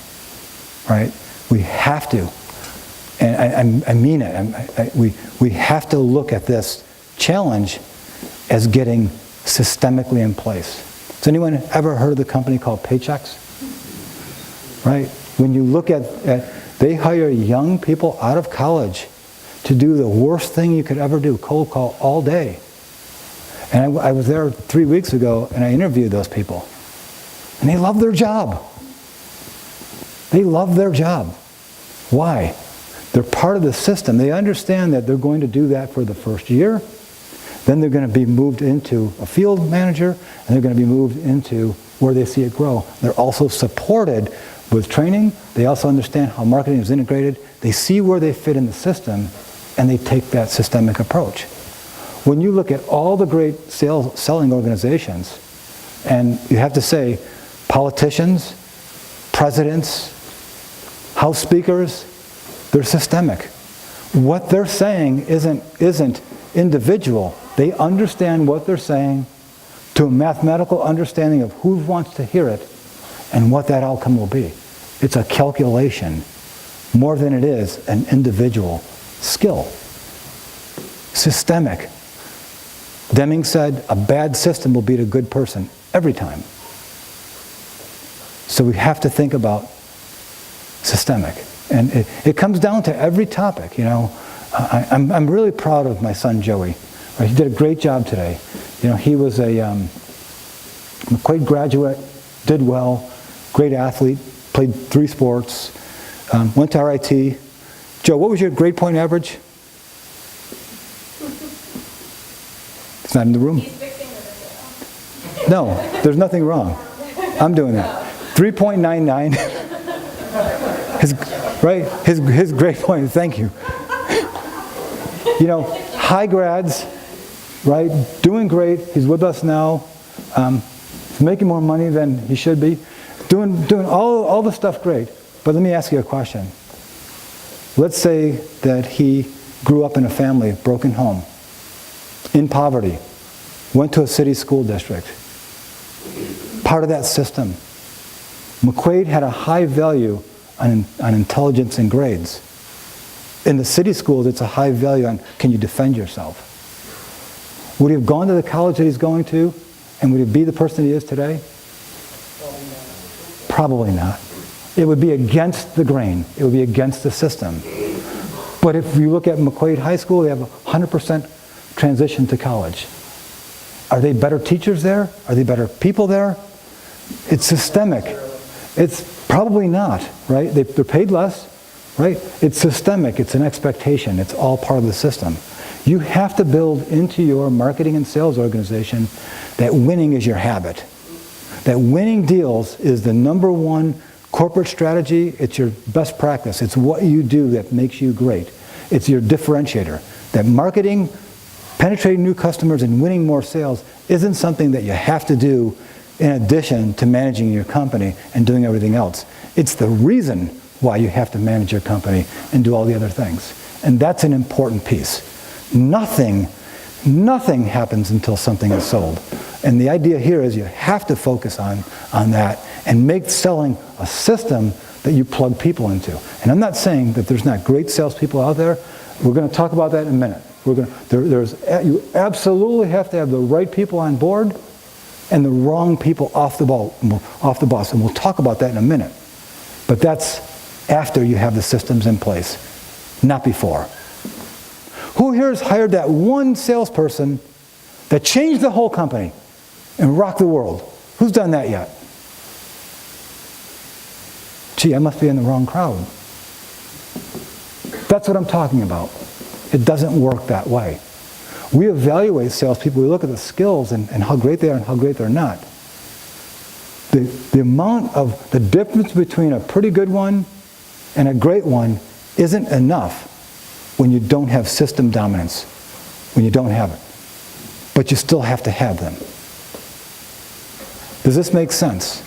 right? We have to, and I mean it, we have to look at this challenge as getting systemically in place. Has anyone ever heard of the company called Paychex? Right? When you look at they hire young people out of college to do the worst thing you could ever do, cold call all day. And I was there 3 weeks ago and I interviewed those people. And they love their job. They love their job. Why? They're part of the system. They understand that they're going to do that for the first year. Then they're going to be moved into a field manager, and they're going to be moved into where they see it grow. They're also supported with training. They also understand how marketing is integrated. They see where they fit in the system, and they take that systemic approach. When you look at all the great selling organizations, and you have to say, politicians, presidents, house speakers, they're systemic. What they're saying isn't individual. They understand what they're saying to a mathematical understanding of who wants to hear it and what that outcome will be. It's a calculation more than it is an individual skill. Systemic. Deming said, a bad system will beat a good person every time. So we have to think about systemic. And it comes down to every topic, you know. I'm really proud of my son Joey. He did a great job today. You know, he was a McQuaid graduate, did well, great athlete, played 3 sports, went to RIT. Joe, what was your grade point average? It's not in the room. He's fixing it. No, there's nothing wrong. I'm doing that. 3.99. His grade point, thank you. You know, high grads, right? Doing great. He's with us now. He's making more money than he should be. Doing all the stuff great. But let me ask you a question. Let's say that he grew up in a family, broken home, in poverty, went to a city school district, part of that system. McQuaid had a high value on intelligence and grades. In the city schools, it's a high value on can you defend yourself. Would he have gone to the college that he's going to, and would he be the person he is today? Probably not. It would be against the grain. It would be against the system. But if you look at McQuaid High School, they have a 100% transition to college. Are they better teachers there? Are they better people there? It's systemic. It's probably not, right? They're paid less, right? It's systemic. It's an expectation. It's all part of the system. You have to build into your marketing and sales organization that winning is your habit. That winning deals is the #1 corporate strategy. It's your best practice. It's what you do that makes you great. It's your differentiator. That marketing, penetrating new customers and winning more sales isn't something that you have to do in addition to managing your company and doing everything else. It's the reason why you have to manage your company and do all the other things. And that's an important piece. Nothing happens until something is sold. And the idea here is you have to focus on that and make selling a system that you plug people into. And I'm not saying that there's not great salespeople out there. We're going to talk about that in a minute. You absolutely have to have the right people on board and the wrong people off the bus. And we'll talk about that in a minute. But that's after you have the systems in place, not before. Who here has hired that one salesperson that changed the whole company and rocked the world? Who's done that yet? Gee, I must be in the wrong crowd. That's what I'm talking about. It doesn't work that way. We evaluate salespeople, we look at the skills and how great they are and how great they're not. The amount of the difference between a pretty good one and a great one isn't enough when you don't have system dominance, when you don't have it. But you still have to have them. Does this make sense?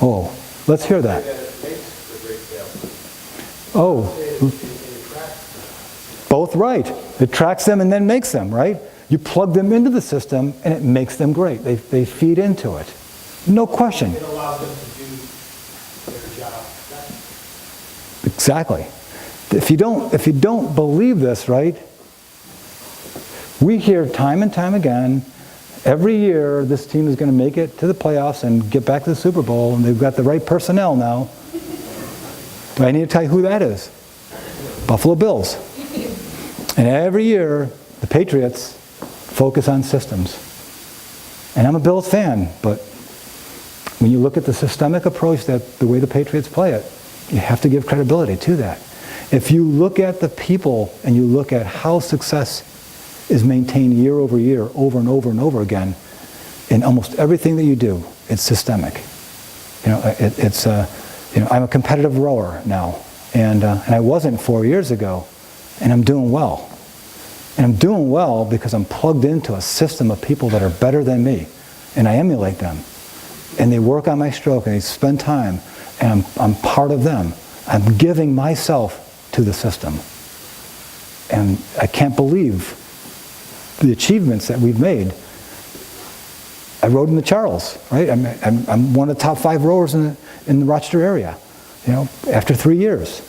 Oh, let's hear that. Oh, both right. It tracks them and then makes them, right? You plug them into the system and it makes them great. They feed into it. No question. It allows them to do their job. Exactly. If you don't believe this, right? We hear time and time again, every year this team is going to make it to the playoffs and get back to the Super Bowl, and they've got the right personnel now. Do I need to tell you who that is? Buffalo Bills. And every year, the Patriots focus on systems. And I'm a Bills fan, but When you look at the systemic approach, that the way the Patriots play it, you have to give credibility to that. If you look at the people and you look at how success is maintained year over year, over and over and over again, in almost everything that you do, it's systemic. I'm a competitive rower now, and I wasn't 4 years ago, and I'm doing well. And I'm doing well because I'm plugged into a system of people that are better than me, and I emulate them. And they work on my stroke, and they spend time, and I'm part of them. I'm giving myself to the system. And I can't believe the achievements that we've made. I rode in the Charles, right? I'm one of the top 5 rowers in the Rochester area, after 3 years.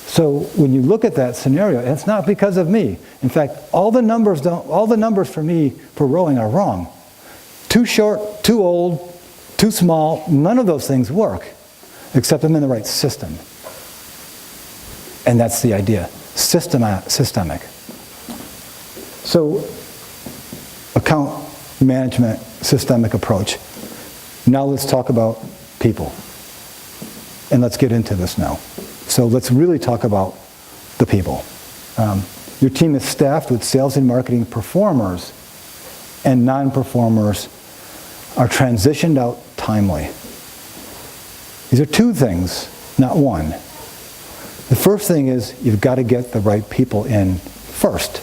So when you look at that scenario, and it's not because of me. In fact, all the numbers for me for rowing are wrong. Too short, too old, too small, none of those things work, except I'm in the right system. And that's the idea, systemic. So, account management, systemic approach. Now let's talk about people. And let's get into this now. So let's really talk about the people. Your team is staffed with sales and marketing performers, and non-performers are transitioned out timely. These are 2 things, not one. The first thing is you've got to get the right people in first.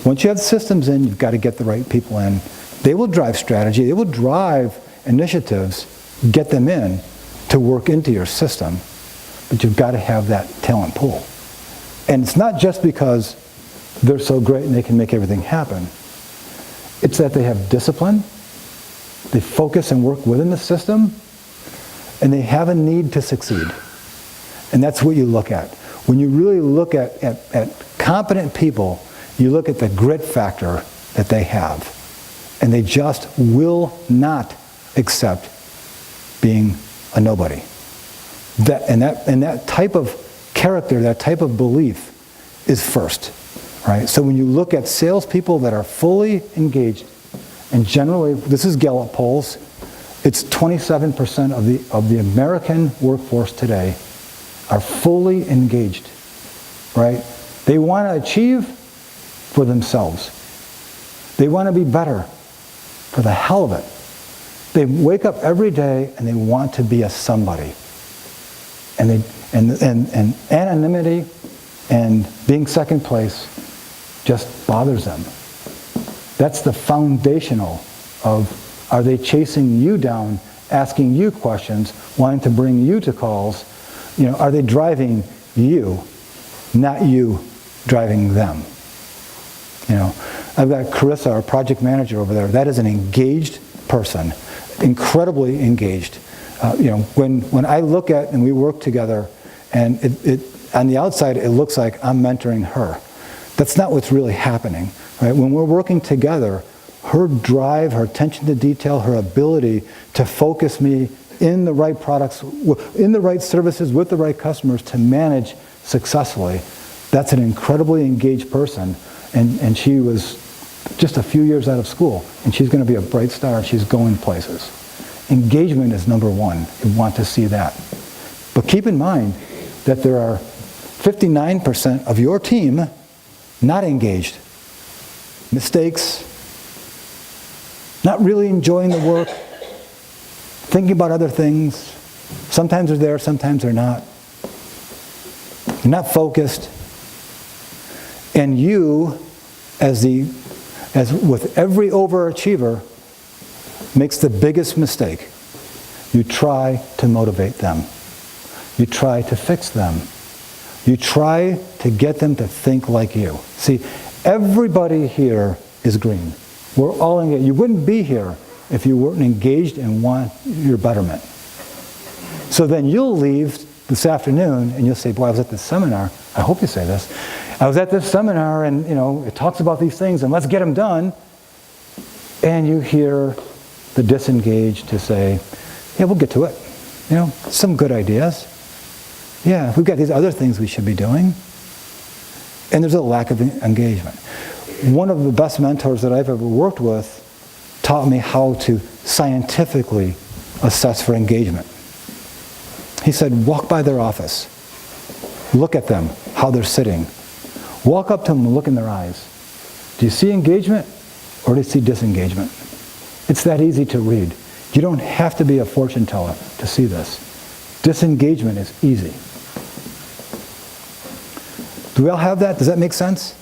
Once you have systems in, you've got to get the right people in. They will drive strategy, they will drive initiatives, get them in to work into your system, but you've got to have that talent pool. And it's not just because they're so great and they can make everything happen. It's that they have discipline, they focus and work within the system, and they have a need to succeed. And that's what you look at. When you really look at competent people, you look at the grit factor that they have. And they just will not accept being a nobody. That type of character, that type of belief is first. Right? So when you look at salespeople that are fully engaged, and generally, this is Gallup polls, it's 27% of the American workforce today are fully engaged, right? They want to achieve for themselves. They want to be better for the hell of it. They wake up every day and they want to be a somebody. And anonymity and being second place just bothers them. That's the foundational of, are they chasing you down, asking you questions, wanting to bring you to calls? Are they driving you, not you driving them? I've got Carissa, our project manager over there. That is an engaged person, incredibly engaged. When I look at and we work together, and it on the outside it looks like I'm mentoring her. That's not what's really happening. Right? When we're working together, her drive, her attention to detail, her ability to focus me in the right products, in the right services, with the right customers to manage successfully, that's an incredibly engaged person. And she was just a few years out of school, and she's going to be a bright star, and she's going places. Engagement is number one. You want to see that. But keep in mind that there are 59% of your team not engaged. Mistakes, not really enjoying the work, thinking about other things. Sometimes they're there, sometimes they're not. You're not focused. And you, as with every overachiever, makes the biggest mistake. You try to motivate them. You try to fix them. You try to get them to think like you. See, everybody here is green. We're all engaged. You wouldn't be here if you weren't engaged and want your betterment. So then you'll leave this afternoon and you'll say, boy, I was at this seminar. I hope you say this. I was at this seminar and, it talks about these things and let's get them done. And you hear the disengaged to say, yeah, we'll get to it. Some good ideas. Yeah, we've got these other things we should be doing. And there's a lack of engagement. One of the best mentors that I've ever worked with taught me how to scientifically assess for engagement. He said, walk by their office. Look at them, how they're sitting. Walk up to them and look in their eyes. Do you see engagement or do you see disengagement? It's that easy to read. You don't have to be a fortune teller to see this. Disengagement is easy. Do we all have that? Does that make sense?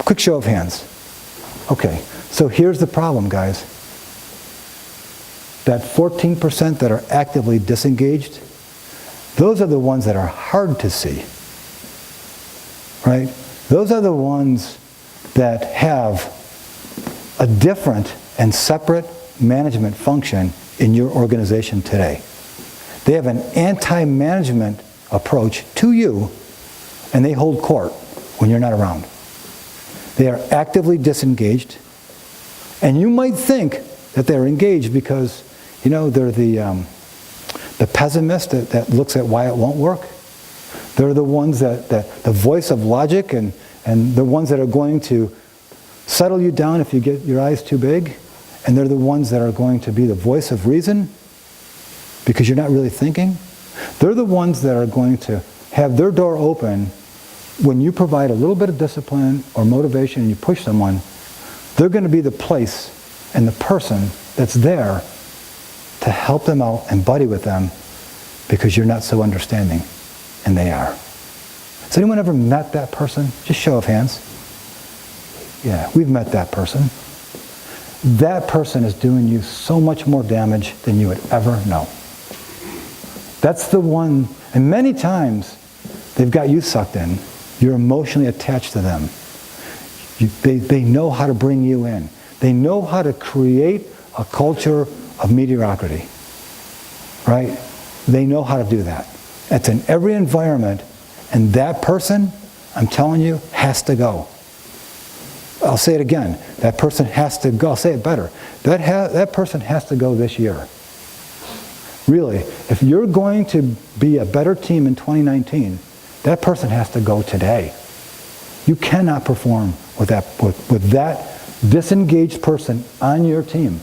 Quick show of hands. Okay, so here's the problem, guys. That 14% that are actively disengaged, those are the ones that are hard to see, right? Those are the ones that have a different and separate management function in your organization today. They have an anti-management approach to you, and they hold court when you're not around. They are actively disengaged, and you might think that they're engaged because, you know, they're the pessimist that looks at why it won't work. They're the ones that the voice of logic and the ones that are going to settle you down if you get your eyes too big. And they're the ones that are going to be the voice of reason because you're not really thinking. They're the ones that are going to have their door open when you provide a little bit of discipline or motivation and you push someone. They're going to be the place and the person that's there to help them out and buddy with them because you're not so understanding, and they are. Has anyone ever met that person? Just show of hands. Yeah, we've met that person. That person is doing you so much more damage than you would ever know. That's the one, and many times they've got you sucked in. You're emotionally attached to them. They know how to bring you in. They know how to create a culture of mediocrity, right? They know how to do that. It's in every environment, and that person, I'm telling you, has to go. I'll say it again. That person has to go. I'll say it better. That person has to go this year. Really, if you're going to be a better team in 2019, that person has to go today. You cannot perform with that disengaged person on your team.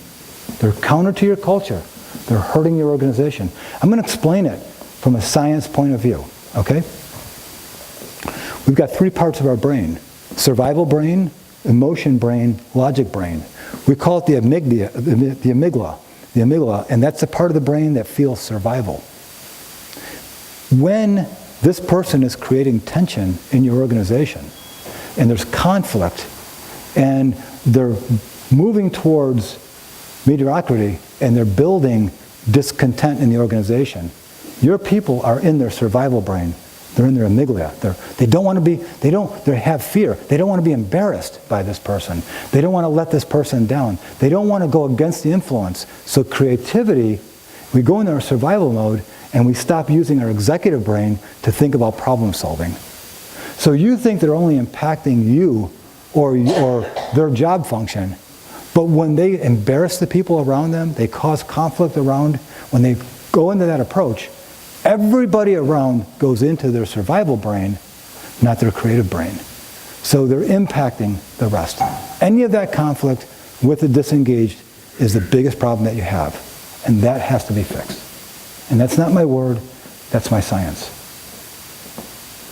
They're counter to your culture. They're hurting your organization. I'm going to explain it from a science point of view, okay? We've got three parts of our brain: survival brain, emotion brain, logic brain. We call it the amygdala, and that's the part of the brain that feels survival. When this person is creating tension in your organization, and there's conflict, and they're moving towards mediocrity, and they're building discontent in the organization, your people are in their survival brain. They're in their amygdala. They don't want to be, they have fear. They don't want to be embarrassed by this person. They don't want to let this person down. They don't want to go against the influence. So creativity, we go into our survival mode and we stop using our executive brain to think about problem solving. So you think they're only impacting you or their job function, but when they embarrass the people around them, they cause conflict around, when they go into that approach, everybody around goes into their survival brain, not their creative brain. So they're impacting the rest. Any of that conflict with the disengaged is the biggest problem that you have. And that has to be fixed. And that's not my word, that's my science.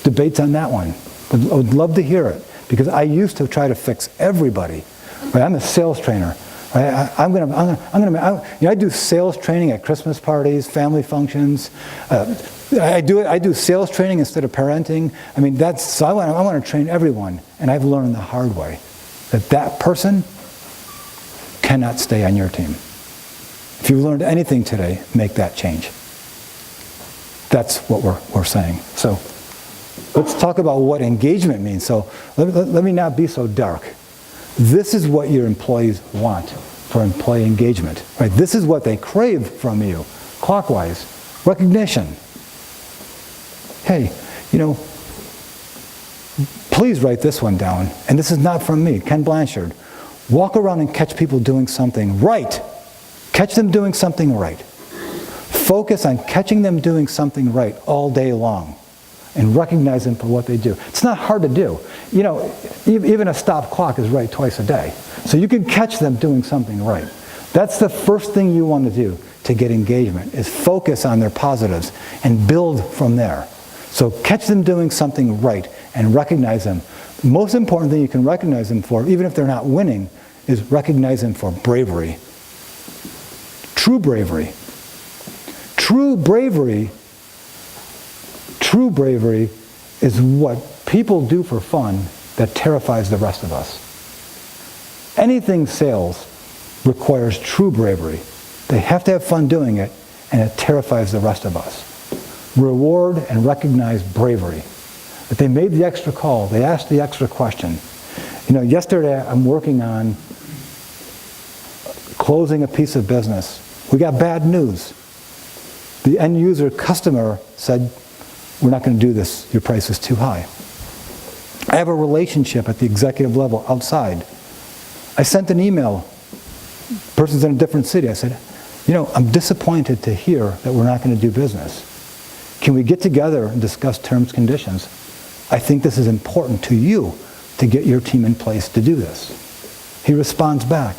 Debates on that one. I would love to hear it, because I used to try to fix everybody. Right? I'm a sales trainer. Right? I do sales training at Christmas parties, family functions. I do sales training instead of parenting. I mean, so I want to train everyone, and I've learned the hard way that person cannot stay on your team. If you've learned anything today, make that change. That's what we're saying. So let's talk about what engagement means. So let me not be so dark. This is what your employees want for employee engagement. Right? This is what they crave from you, clockwise. Recognition. Hey, please write this one down. And this is not from me, Ken Blanchard. Walk around and catch people doing something right. Catch them doing something right. Focus on catching them doing something right all day long and recognize them for what they do. It's not hard to do. Even a stop clock is right twice a day. So you can catch them doing something right. That's the first thing you want to do. to get engagement, is focus on their positives and build from there. So catch them doing something right and recognize them. The most important thing you can recognize them for, even if they're not winning, is recognize them for bravery. True bravery. True bravery is what people do for fun that terrifies the rest of us. Anything sales requires true bravery. They have to have fun doing it, and it terrifies the rest of us. Reward and recognize bravery. If they made the extra call, they asked the extra question. Yesterday I'm working on closing a piece of business. We got bad news. The end user customer said, we're not going to do this. Your price is too high. I have a relationship at the executive level outside. I sent an email. Person's in a different city. I said, I'm disappointed to hear that we're not going to do business. Can we get together and discuss terms, conditions? I think this is important to you to get your team in place to do this. He responds back.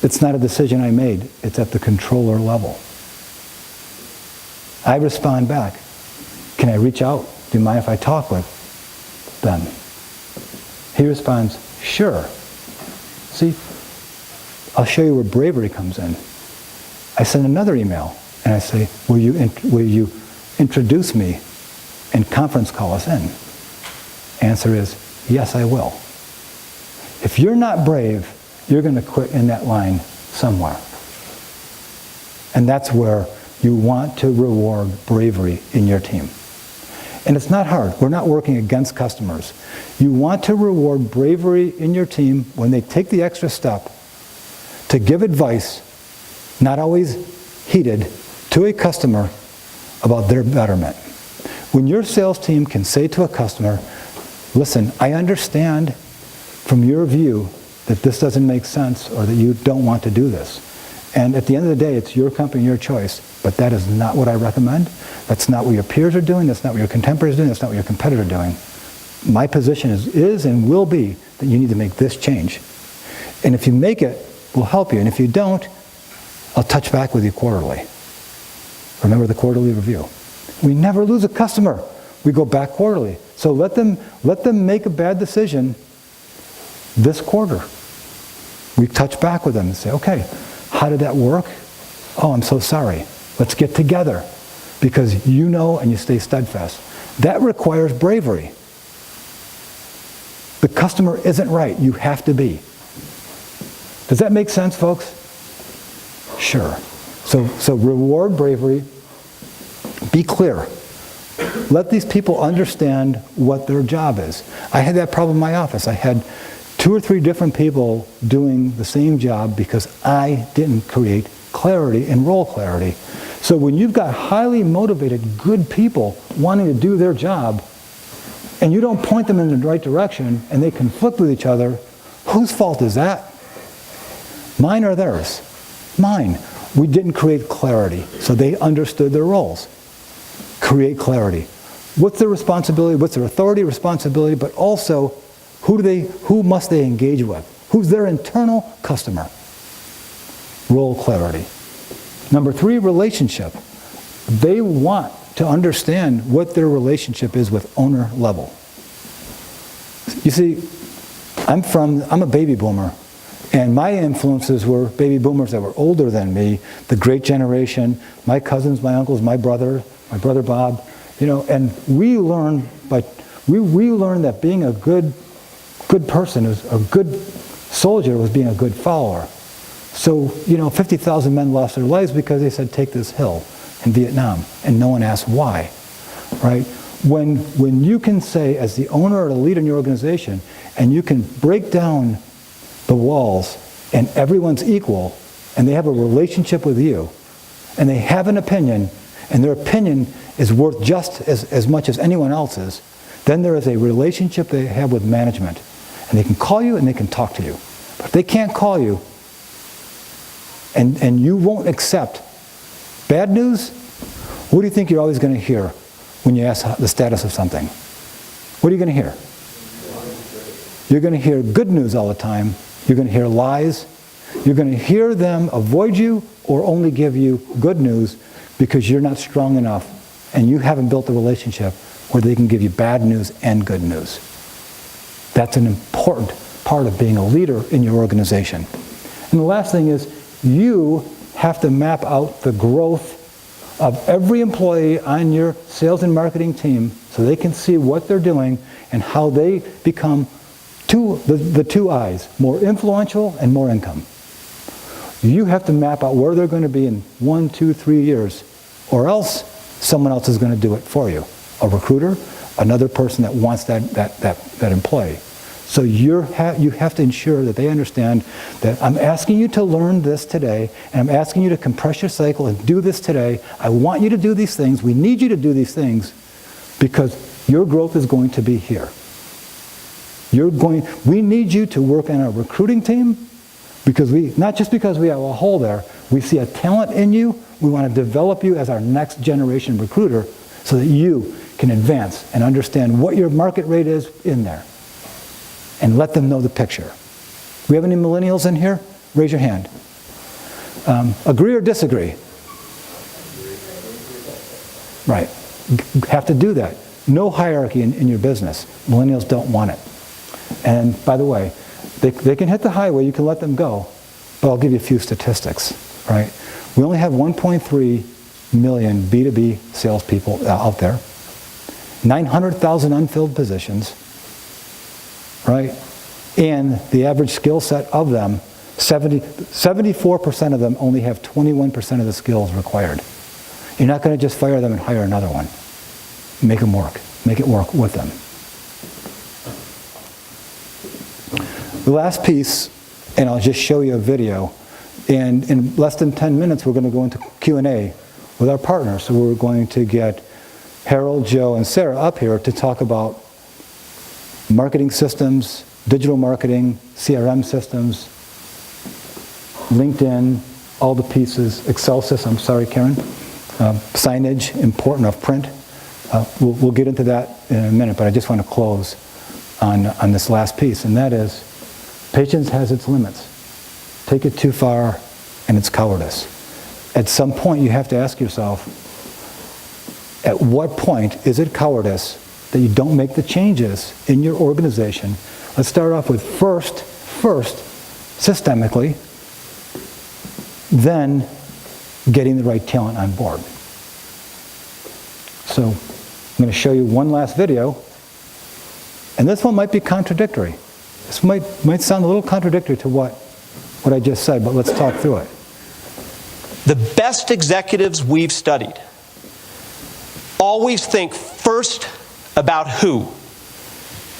It's not a decision I made. It's at the controller level. I respond back. Can I reach out? Do you mind if I talk with them? He responds, sure. See, I'll show you where bravery comes in. I send another email and I say, will you introduce me and conference call us in? Answer is, yes, I will. If you're not brave, you're going to quit in that line somewhere. And that's where you want to reward bravery in your team. And it's not hard. We're not working against customers. You want to reward bravery in your team when they take the extra step to give advice, not always heated, to a customer about their betterment. When your sales team can say to a customer, listen, I understand from your view that this doesn't make sense or that you don't want to do this. And at the end of the day, it's your company, your choice, but that is not what I recommend. That's not what your peers are doing. That's not what your contemporaries are doing. That's not what your competitors are doing. My position is and will be that you need to make this change. And if you make it, we'll help you. And if you don't, I'll touch back with you quarterly. Remember the quarterly review. We never lose a customer. We go back quarterly. So let them make a bad decision this quarter. We touch back with them and say, okay, how did that work? Oh, I'm so sorry. Let's get together. Because you know and you stay steadfast. That requires bravery. The customer isn't right. You have to be. Does that make sense, folks? Sure. So reward bravery. Be clear. Let these people understand what their job is. I had that problem in my office. I had 2 or 3 different people doing the same job because I didn't create clarity and role clarity. So when you've got highly motivated, good people wanting to do their job, and you don't point them in the right direction, and they conflict with each other, whose fault is that? Mine or theirs? Mine. We didn't create clarity, so they understood their roles. Create clarity. What's their responsibility? What's their authority, responsibility? But also, who must they engage with? Who's their internal customer? Role clarity. Number 3, relationship. They want to understand what their relationship is with owner level. You see, I'm a baby boomer, and my influences were baby boomers that were older than me, the great generation, my cousins, my uncles, my brother Bob, and we learned that being a good person, a good soldier was being a good follower. So, 50,000 men lost their lives because they said, take this hill in Vietnam, and no one asked why, right? When you can say, as the owner or the leader in your organization, and you can break down the walls, and everyone's equal, and they have a relationship with you, and they have an opinion, and their opinion is worth just as much as anyone else's, then there is a relationship they have with management. And they can call you and they can talk to you. But if they can't call you, and you won't accept bad news, what do you think you're always going to hear when you ask the status of something? What are you going to hear? You're going to hear good news all the time. You're going to hear lies. You're going to hear them avoid you or only give you good news because you're not strong enough and you haven't built a relationship where they can give you bad news and good news. That's an important part of being a leader in your organization. And the last thing is, you have to map out the growth of every employee on your sales and marketing team so they can see what they're doing and how they become the two I's, more influential and more income. You have to map out where they're going to be in 1, 2, 3 years, or else someone else is going to do it for you. A recruiter, another person that wants that employee. So you have to ensure that they understand that I'm asking you to learn this today, and I'm asking you to compress your cycle and do this today. I want you to do these things. We need you to do these things because your growth is going to be here. We need you to work on our recruiting team because not just because we have a hole there, we see a talent in you. We want to develop you as our next generation recruiter so that you can advance and understand what your market rate is in there. And let them know the picture. We have any millennials in here? Raise your hand. Agree or disagree? Right. Have to do that. No hierarchy in your business. Millennials don't want it. And by the way, they can hit the highway, you can let them go, but I'll give you a few statistics, right? We only have 1.3 million B2B salespeople out there, 900,000 unfilled positions, right? And the average skill set of them, 74% of them only have 21% of the skills required. You're not going to just fire them and hire another one. Make them work. Make it work with them. The last piece, and I'll just show you a video, and in less than 10 minutes we're going to go into Q&A with our partners. So we're going to get Harold, Joe, and Sarah up here to talk about marketing systems, digital marketing, CRM systems, LinkedIn, all the pieces, Excel system, sorry Karen, signage, important of print. We'll get into that in a minute, but I just want to close on this last piece, and that is patience has its limits. Take it too far and it's cowardice. At some point you have to ask yourself, at what point is it cowardice that you don't make the changes in your organization? Let's start off with first, systemically, then getting the right talent on board. So I'm going to show you one last video, and this one might be contradictory. This might sound a little contradictory to what I just said, but let's talk through it. The best executives we've studied always think first about who,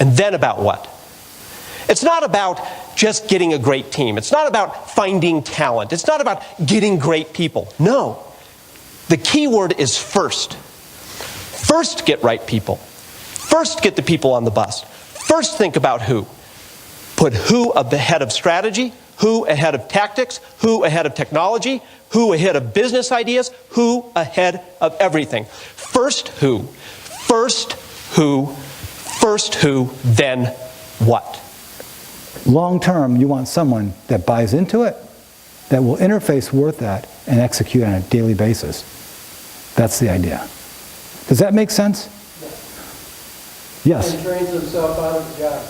and then about what. It's not about just getting a great team. It's not about finding talent. It's not about getting great people. No. The key word is first. First get right people. First get the people on the bus. First think about who. Put who ahead of strategy, who ahead of tactics, who ahead of technology, who ahead of business ideas, who ahead of everything. First who, then what? Long term, you want someone that buys into it, that will interface with that and execute on a daily basis. That's the idea. Does that make sense? Yes. And trains themselves out of the job.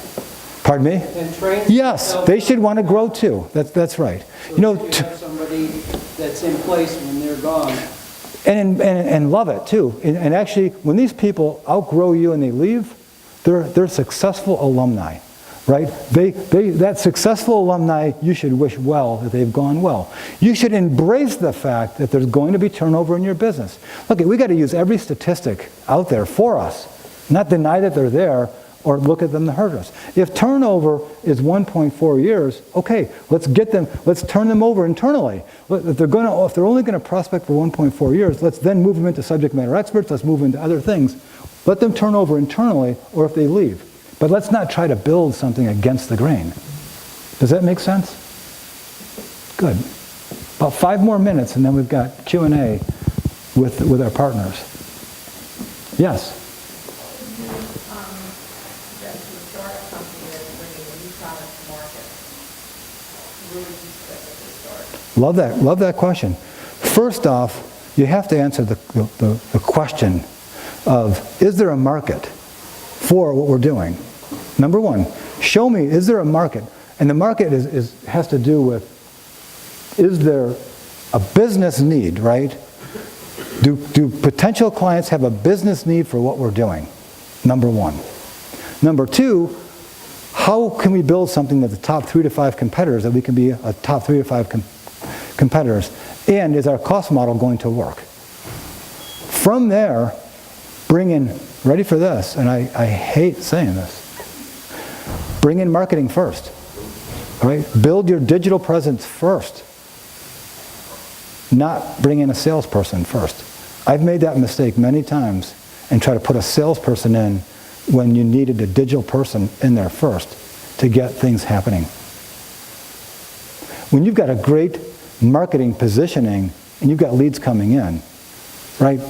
Pardon me? And trains yes, they should want to grow too. That's right. So you have somebody that's in place when they're gone. And love it too. And actually, when these people outgrow you and they leave, they're successful alumni, right? That successful alumni, you should wish well that they've gone well. You should embrace the fact that there's going to be turnover in your business. Look, we got to use every statistic out there for us, not deny that they're there or look at them to hurt us. If turnover is 1.4 years, okay, let's turn them over internally. If they're only going to prospect for 1.4 years, let's then move them into subject matter experts, let's move into other things. Let them turn over internally, or if they leave. But let's not try to build something against the grain. Does that make sense? Good. About 5 more minutes, and then we've got Q&A with our partners. Yes? Love that question. First off, you have to answer the question of, is there a market for what we're doing? Number one, show me, is there a market? And the market has to do with, is there a business need, right? Do potential clients have a business need for what we're doing? Number one. Number two, how can we build something that the top 3 to 5 competitors, that we can be a top 3 to 5 competitors? And is our cost model going to work? From there, bring in, ready for this, and I hate saying this, bring in marketing first, right? Build your digital presence first, not bring in a salesperson first. I've made that mistake many times and try to put a salesperson in when you needed a digital person in there first to get things happening. When you've got a great marketing positioning and you've got leads coming in, right?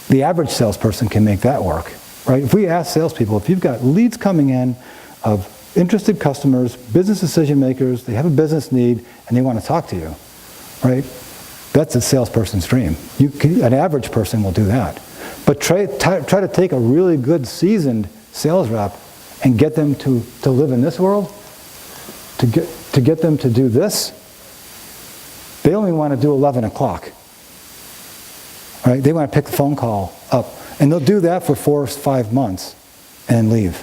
The average salesperson can make that work, right? If we ask salespeople, if you've got leads coming in of interested customers, business decision makers, they have a business need and they want to talk to you, right? That's a salesperson's dream. An average person will do that. But try to take a really good seasoned sales rep and get them to live in this world, to get them to do this. They only want to do 11 o'clock. Right? They want to pick the phone call up. And they'll do that for 4 or 5 months and leave.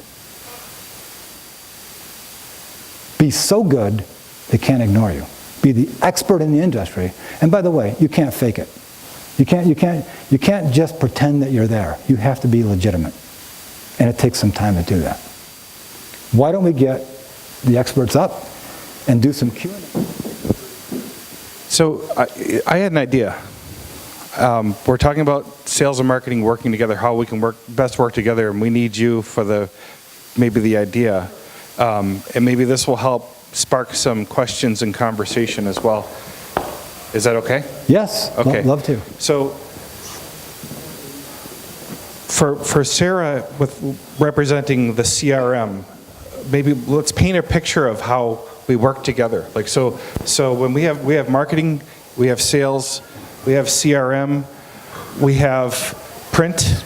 Be so good, they can't ignore you. Be the expert in the industry. And by the way, you can't fake it. You can't just pretend that you're there. You have to be legitimate. And it takes some time to do that. Why don't we get the experts up and do some Q&A? So I had an idea. We're talking about sales and marketing working together, how we can best work together, and we need you for the idea. And maybe this will help spark some questions and conversation as well. Is that okay? Yes, okay. Love to. So for Sarah, with representing the CRM, maybe let's paint a picture of how we work together. Like so when we have marketing, we have sales, we have CRM, we have print,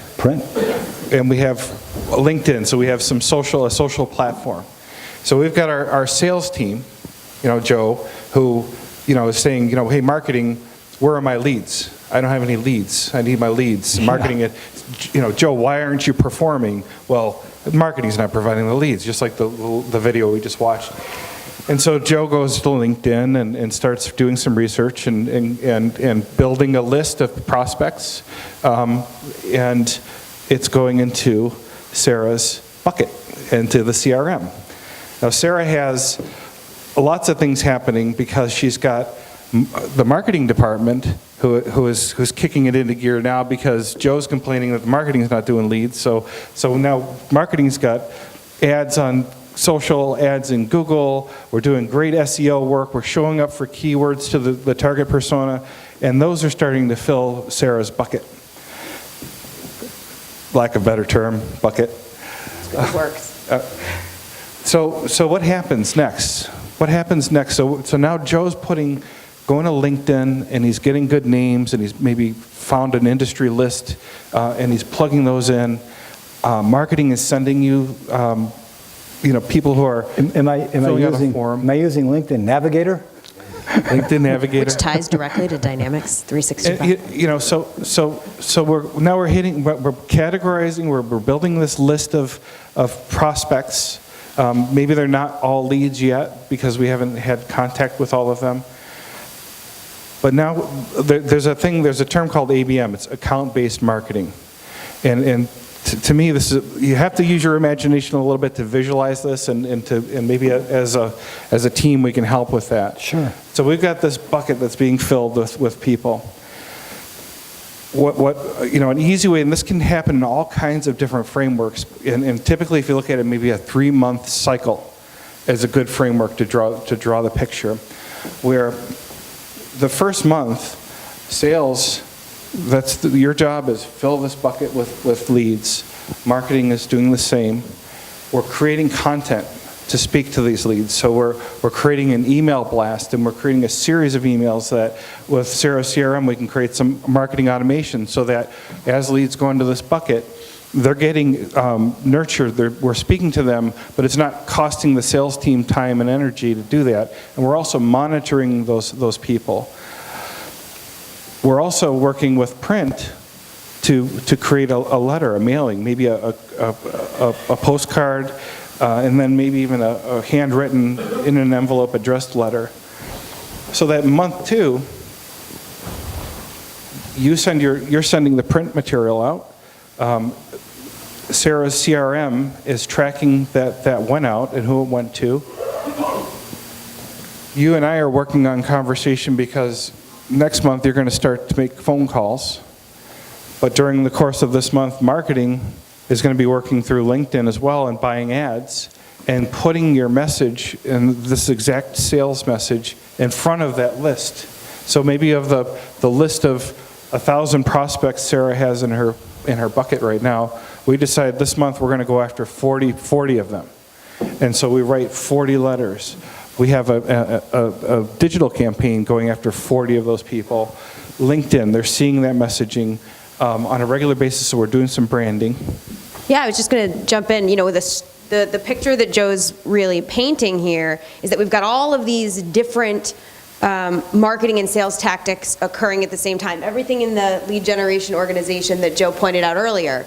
and we have LinkedIn. So we have a social platform. So we've got our sales team, Joe, who, is saying, hey, marketing, where are my leads? I don't have any leads. I need my leads. Marketing it, Joe, why aren't you performing? Well, marketing's not providing the leads, just like the video we just watched. And so Joe goes to LinkedIn and starts doing some research and building a list of prospects, and it's going into Sarah's bucket, into the CRM. Now Sarah has lots of things happening because she's got the marketing department who's kicking it into gear now because Joe's complaining that the marketing's not doing leads. So now marketing's got ads on social, ads in Google. We're doing great SEO work. We're showing up for keywords to the target persona, and those are starting to fill Sarah's bucket. Lack of a better term, bucket. It works. So what happens next? What happens next? So now Joe's going to LinkedIn, and he's getting good names, and he's maybe found an industry list, and he's plugging those in. Marketing is sending you, people who are Am I using LinkedIn Navigator? LinkedIn Navigator, Which ties directly to Dynamics 365. So we're categorizing. We're building this list of prospects. Maybe they're not all leads yet because we haven't had contact with all of them. But now there's a term called ABM. It's account-based marketing, and to me, you have to use your imagination a little bit to visualize this, and maybe as a team we can help with that. Sure. So we've got this bucket that's being filled with people. An easy way, and this can happen in all kinds of different frameworks, and typically if you look at it, maybe a 3-month cycle is a good framework to draw the picture, where the first month, sales, your job is fill this bucket with leads. Marketing is doing the same. We're creating content. to speak to these leads. So we're creating an email blast, and we're creating a series of emails that with Sarah's CRM we can create some marketing automation so that as leads go into this bucket, they're getting nurtured, we're speaking to them, but it's not costing the sales team time and energy to do that. And we're also monitoring those people. We're also working with print to create a letter, a mailing, maybe a postcard, and then maybe even a handwritten in an envelope addressed letter. So that month 2, you're sending the print material out. Sarah's CRM is tracking that went out and who it went to. You and I are working on conversation because next month you're going to start to make phone calls. But during the course of this month, marketing is going to be working through LinkedIn as well and buying ads and putting your message and this exact sales message in front of that list. So maybe of the list of 1,000 prospects Sarah has in her bucket right now, we decided this month we're going to go after 40 of them. And so we write 40 letters. We have a digital campaign going after 40 of those people. LinkedIn, they're seeing that messaging on a regular basis, so we're doing some branding. Yeah, I was just going to jump in. The picture that Joe's really painting here is that we've got all of these different marketing and sales tactics occurring at the same time. Everything in the lead generation organization that Joe pointed out earlier.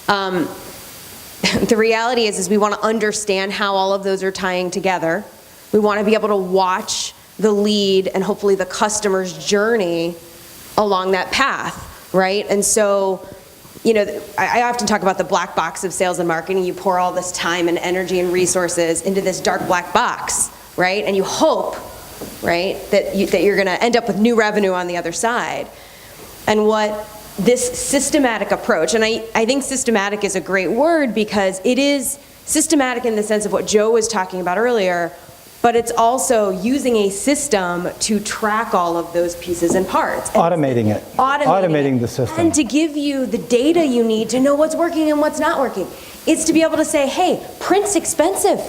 The reality is we want to understand how all of those are tying together. We want to be able to watch the lead and hopefully the customer's journey along that path, right? And so, I often talk about the black box of sales and marketing. You pour all this time and energy and resources into this dark black box, right? And you hope, right, that you're going to end up with new revenue on the other side. And what this systematic approach, and I think systematic is a great word because it is systematic in the sense of what Joe was talking about earlier, but it's also using a system to track all of those pieces and parts. Automating it. Automating the system. And to give you the data you need to know what's working and what's not working. It's to be able to say, hey, print's expensive.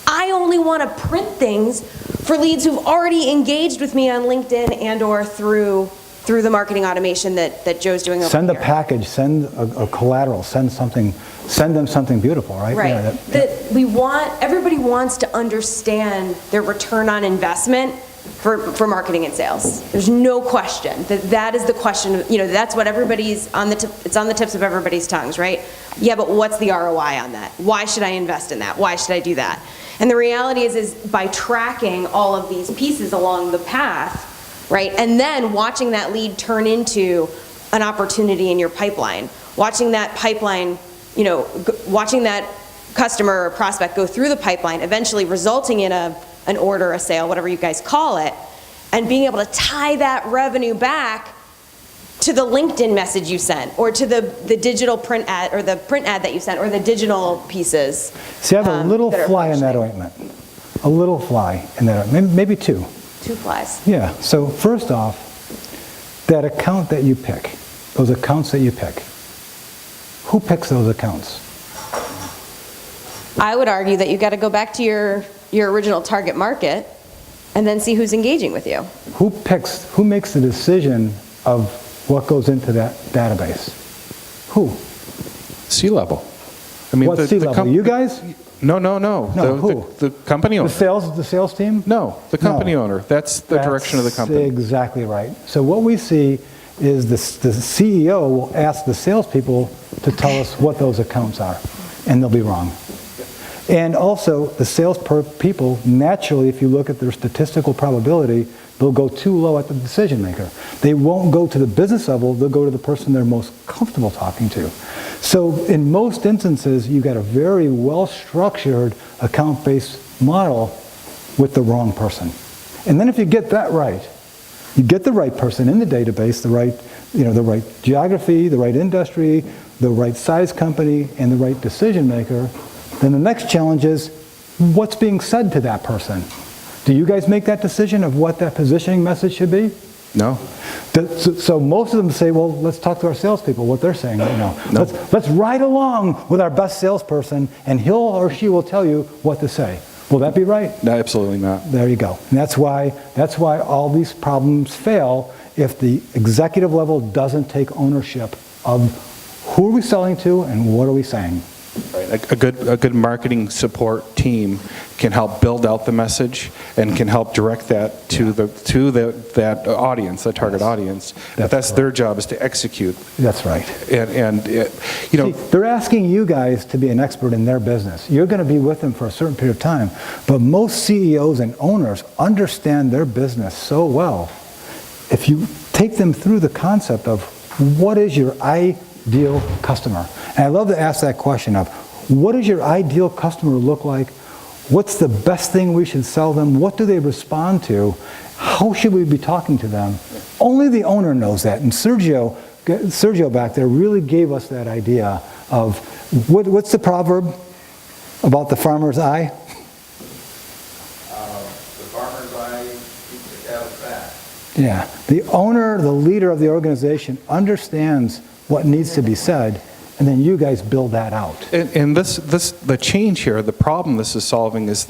I only want to print things for leads who've already engaged with me on LinkedIn and or through the marketing automation that Joe's doing over Send here. a package, send a collateral, send them something beautiful, right? Right. Yeah, Everybody wants to understand their return on investment for marketing and sales. There's no question that is the question. That's what everybody's it's on the tips of everybody's tongues, right? Yeah, but what's the ROI on that? Why should I invest in that? Why should I do that? And the reality is by tracking all of these pieces along the path, right? And then watching that lead turn into an opportunity in your pipeline, watching that pipeline, watching that customer or prospect go through the pipeline, eventually resulting in an order, a sale, whatever you guys call it, and being able to tie that revenue back to the LinkedIn message you sent, or to the digital print ad, or the print ad that you sent, or the digital pieces. See, I have a little fly in that ointment. A little fly in that ointment, maybe 2. 2 flies. Yeah, so first off, that account that you pick, those accounts that you pick, who picks those accounts? I would argue that you got to go back to your original target market and then see who's engaging with you. Who makes the decision of what goes into that database? Who? C-level. What C-level? You guys? No. Who? The company owner. The sales team? No, the company owner. That's the direction of the company. Exactly right. So what we see is the CEO will ask the salespeople to tell us what those accounts are, and they'll be wrong. And also, the sales people, naturally, if you look at their statistical probability, they'll go too low at the decision maker. They won't go to the business level, they'll go to the person they're most comfortable talking to. So in most instances, you got a very well-structured account-based model with the wrong person. And then if you get that right, you get the right person in the database, the right geography, the right industry, the right size company, and the right decision maker, then the next challenge is what's being said to that person. Do you guys make that decision of what that positioning message should be? No. So most of them say, well, let's talk to our salespeople, what they're saying right now. Let's ride along with our best salesperson, and he'll or she will tell you what to say. Will that be right? No, absolutely not. There you go. And that's why all these problems fail if the executive level doesn't take ownership of who are we selling to and what are we saying. Right. A good marketing support team can help build out the message and can help direct that to that audience, the target audience. That's their job, is to execute. That's right. And See, they're asking you guys to be an expert in their business. You're going to be with them for a certain period of time, but most CEOs and owners understand their business so well. If you take them through the concept of what is your ideal customer, and I love to ask that question of what does your ideal customer look like? What's the best thing we should sell them? What do they respond to? How should we be talking to them? Only the owner knows that. And Sergio back there really gave us that idea of what's the proverb about the farmer's eye? The farmer's eye keeps the cattle fat. Yeah, the owner, the leader of the organization understands what needs to be said, and then you guys build that out. And the change here, the problem this is solving is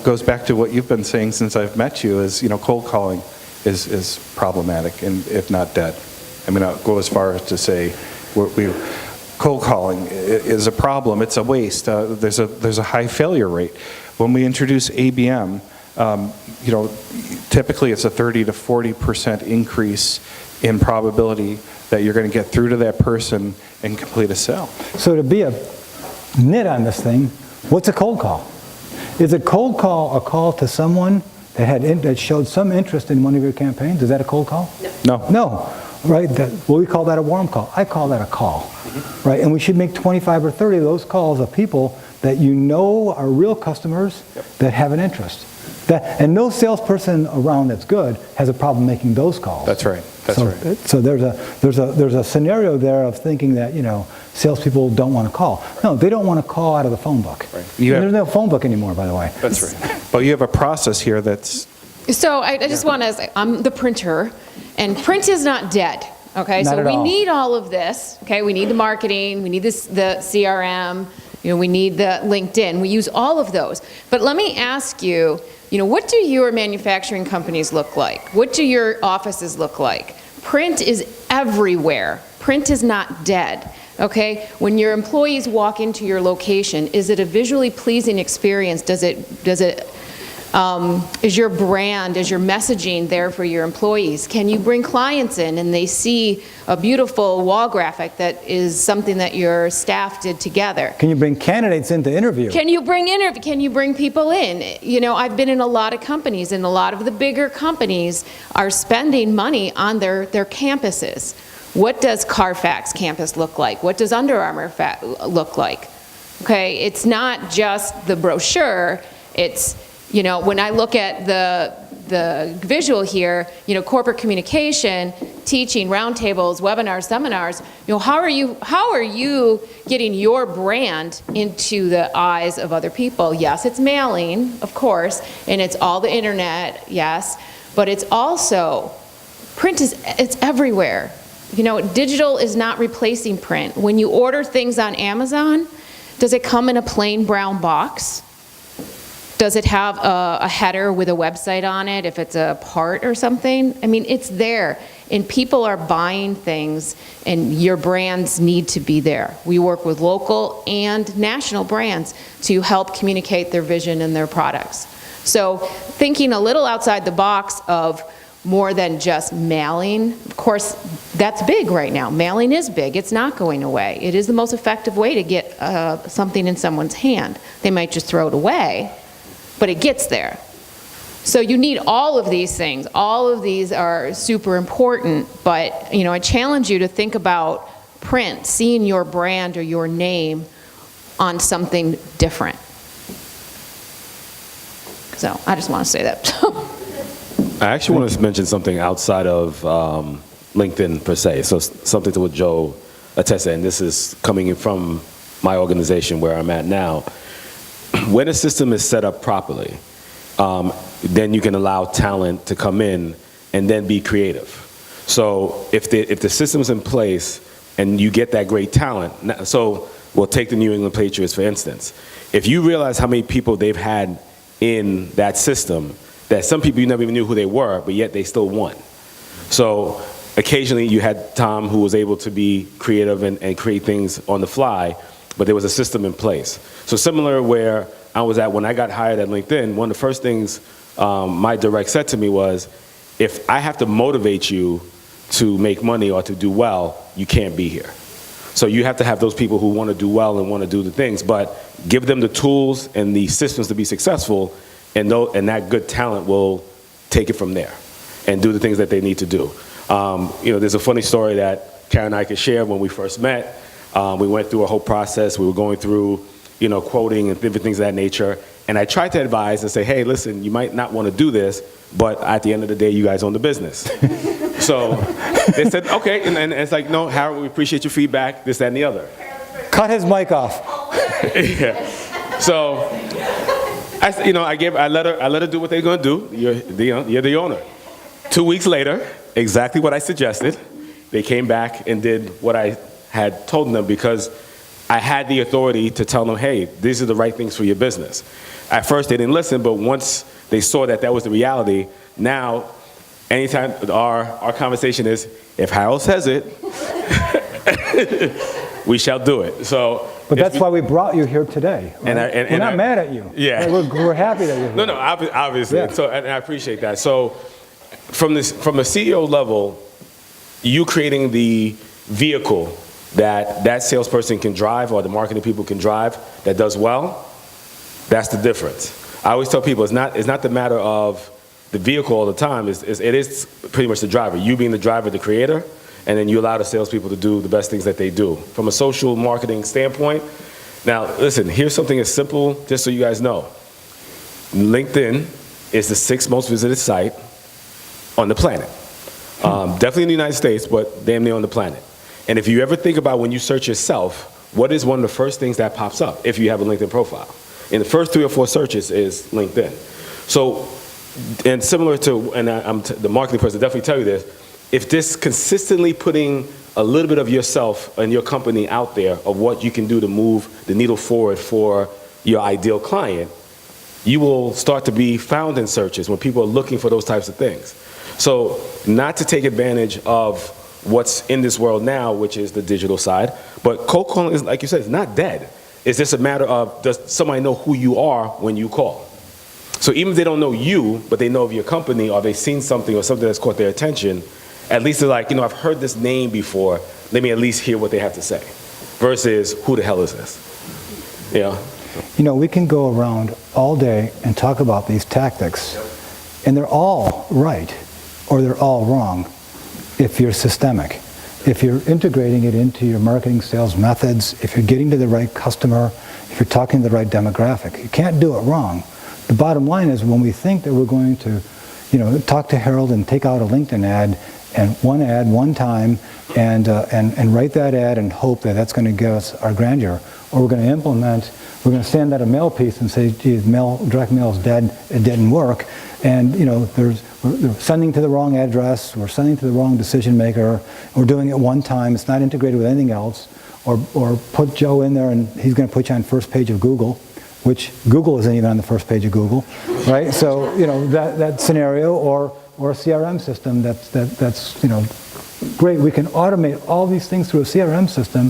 goes back to what you've been saying since I've met you, is cold calling is problematic, and if not dead. I mean, I'll go as far as to say cold calling is a problem. It's a waste. There's a high failure rate. When we introduce ABM, typically it's a 30 to 40% increase in probability that you're going to get through to that person and complete a sale. So to be a nit on this thing, what's a cold call? Is a cold call a call to someone that showed some interest in one of your campaigns? Is that a cold call? No. No, right? We call that a warm call. I call that a call, right? And we should make 25 or 30 of those calls of people that you know are real customers that have an interest. And no salesperson around that's good has a problem making those calls. That's right. Right. So there's a scenario there of thinking that salespeople don't want to call. No, they don't want to call out of the phone book. Right. There's no phone book anymore, by the way. That's right. But you have a process here that's. So I just want to say, I'm the printer, and print is not dead. Okay, Not so at we all. need all of this. Okay, we need the marketing, we need the CRM, we need the LinkedIn. We use all of those. But let me ask you, what do your manufacturing companies look like? What do your offices look like? Print is everywhere. Print is not dead. Okay, when your employees walk into your location, is it a visually pleasing experience? Is your brand, is your messaging there for your employees? Can you bring clients in and they see a beautiful wall graphic that is something that your staff did together? Can you bring candidates in to interview? Can you bring people in? I've been in a lot of companies, and a lot of the bigger companies are spending money on their campuses. What does Carfax campus look like? What does Under Armour look like? Okay, it's not just the brochure, it's when I look at the visual here, corporate communication, teaching, roundtables, webinars, seminars, how are you getting your brand into the eyes of other people? Yes, it's mailing, of course, and it's all the internet, yes, but it's also, it's everywhere. Digital is not replacing print. When you order things on Amazon, does it come in a plain brown box? Does it have a header with a website on it if it's a part or something? I mean, it's there, and people are buying things, and your brands need to be there. We work with local and national brands to help communicate their vision and their products. So thinking a little outside the box of more than just mailing, of course, that's big right now. Mailing is big. It's not going away. It is the most effective way to get something in someone's hand. They might just throw it away, but it gets there. So you need all of these things. All of these are super important, but I challenge you to think about print, seeing your brand or your name on something different. So I just want to say that. I actually want to mention something outside of LinkedIn per se, so something to what Joe attested, and this is coming in from my organization where I'm at now. When a system is set up properly, then you can allow talent to come in and then be creative. So if the system's in place and you get that great talent, so Well, take the New England Patriots, for instance. If you realize how many people they've had in that system, that some people you never even knew who they were, but yet they still won. So occasionally you had Tom who was able to be creative and create things on the fly, but there was a system in place. So similar where I was at when I got hired at LinkedIn, one of the first things my direct said to me was, if I have to motivate you to make money or to do well, you can't be here. So you have to have those people who want to do well and want to do the things, but give them the tools and the systems to be successful, and that good talent will take it from there and do the things that they need to do. There's a funny story that Karen and I could share. When we first met, we went through a whole process. We were going through, quoting and different things of that nature. And I tried to advise and say, hey, listen, you might not want to do this, but at the end of the day, you guys own the business. So they said, okay, and it's like, no, Harold, we appreciate your feedback, this, that, and the other. Cut his mic off. Yeah. So, I let her do what they're going to do. You're the owner. 2 weeks later, exactly what I suggested, they came back and did what I had told them, because I had the authority to tell them, hey, these are the right things for your business. At first, they didn't listen, but once they saw that that was the reality, now, anytime our conversation is, if Harold says it, we shall do it. So, but that's why we brought you here today. Right? We're not mad at you. Yeah. We're happy that you're here. No, obviously. Yeah. So, and I appreciate that. So, from a CEO level, you creating the vehicle that salesperson can drive, or the marketing people can drive, that does well, that's the difference. I always tell people, it's not the matter of the vehicle all the time. It is pretty much the driver. You being the driver, the creator, and then you allow the salespeople to do the best things that they do. From a social marketing standpoint, now listen, here's something as simple, just so you guys know. LinkedIn is the 6th most visited site on the planet. Definitely in the United States, but damn near on the planet. And if you ever think about when you search yourself, what is one of the first things that pops up if you have a LinkedIn profile? In the first 3 or 4 searches is LinkedIn. So, and similar to, and the marketing person definitely tell you this, if this consistently putting a little bit of yourself and your company out there of what you can do to move the needle forward for your ideal client, you will start to be found in searches when people are looking for those types of things. So, not to take advantage of what's in this world now, which is the digital side, but cold calling is, like you said, it's not dead. It's just a matter of, does somebody know who you are when you call? So even if they don't know you, but they know of your company, or they've seen something or something that's caught their attention, at least they're like, I've heard this name before, let me at least hear what they have to say, versus who the hell is this? We can go around all day and talk about these tactics, and they're all right, or they're all wrong, if you're systemic. If you're integrating it into your marketing sales methods, if you're getting to the right customer, if you're talking to the right demographic, you can't do it wrong. The bottom line is, when we think that we're going to, talk to Harold and take out a LinkedIn ad one time and write that ad and hope that that's going to give us our grandeur, or we're going to send out a mail piece and say, geez, direct mail is dead, it didn't work, and we're sending to the wrong address, we're sending to the wrong decision maker, we're doing it one time, it's not integrated with anything else, or put Joe in there and he's going to put you on first page of Google, which Google isn't even on the first page of Google, right? So that scenario, or a CRM system that's great. We can automate all these things through a CRM system.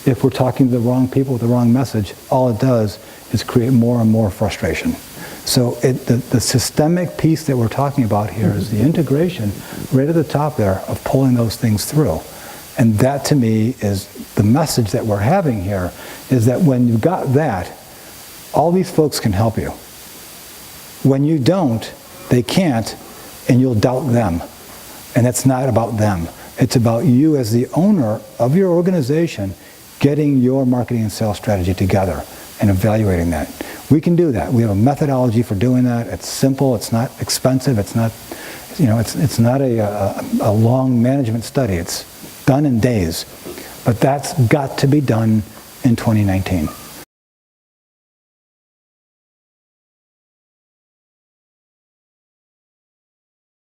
If we're talking to the wrong people with the wrong message, all it does is create more and more frustration. So the systemic piece that we're talking about here is the integration right at the top there of pulling those things through. And that, to me, is the message that we're having here, is that when you've got that, all these folks can help you. When you don't, they can't, and you'll doubt them. And it's not about them. It's about you as the owner of your organization getting your marketing and sales strategy together and evaluating that. We can do that. We have a methodology for doing that. It's simple. It's not expensive. It's not, it's not a long management study. It's done in days. But that's got to be done in 2019.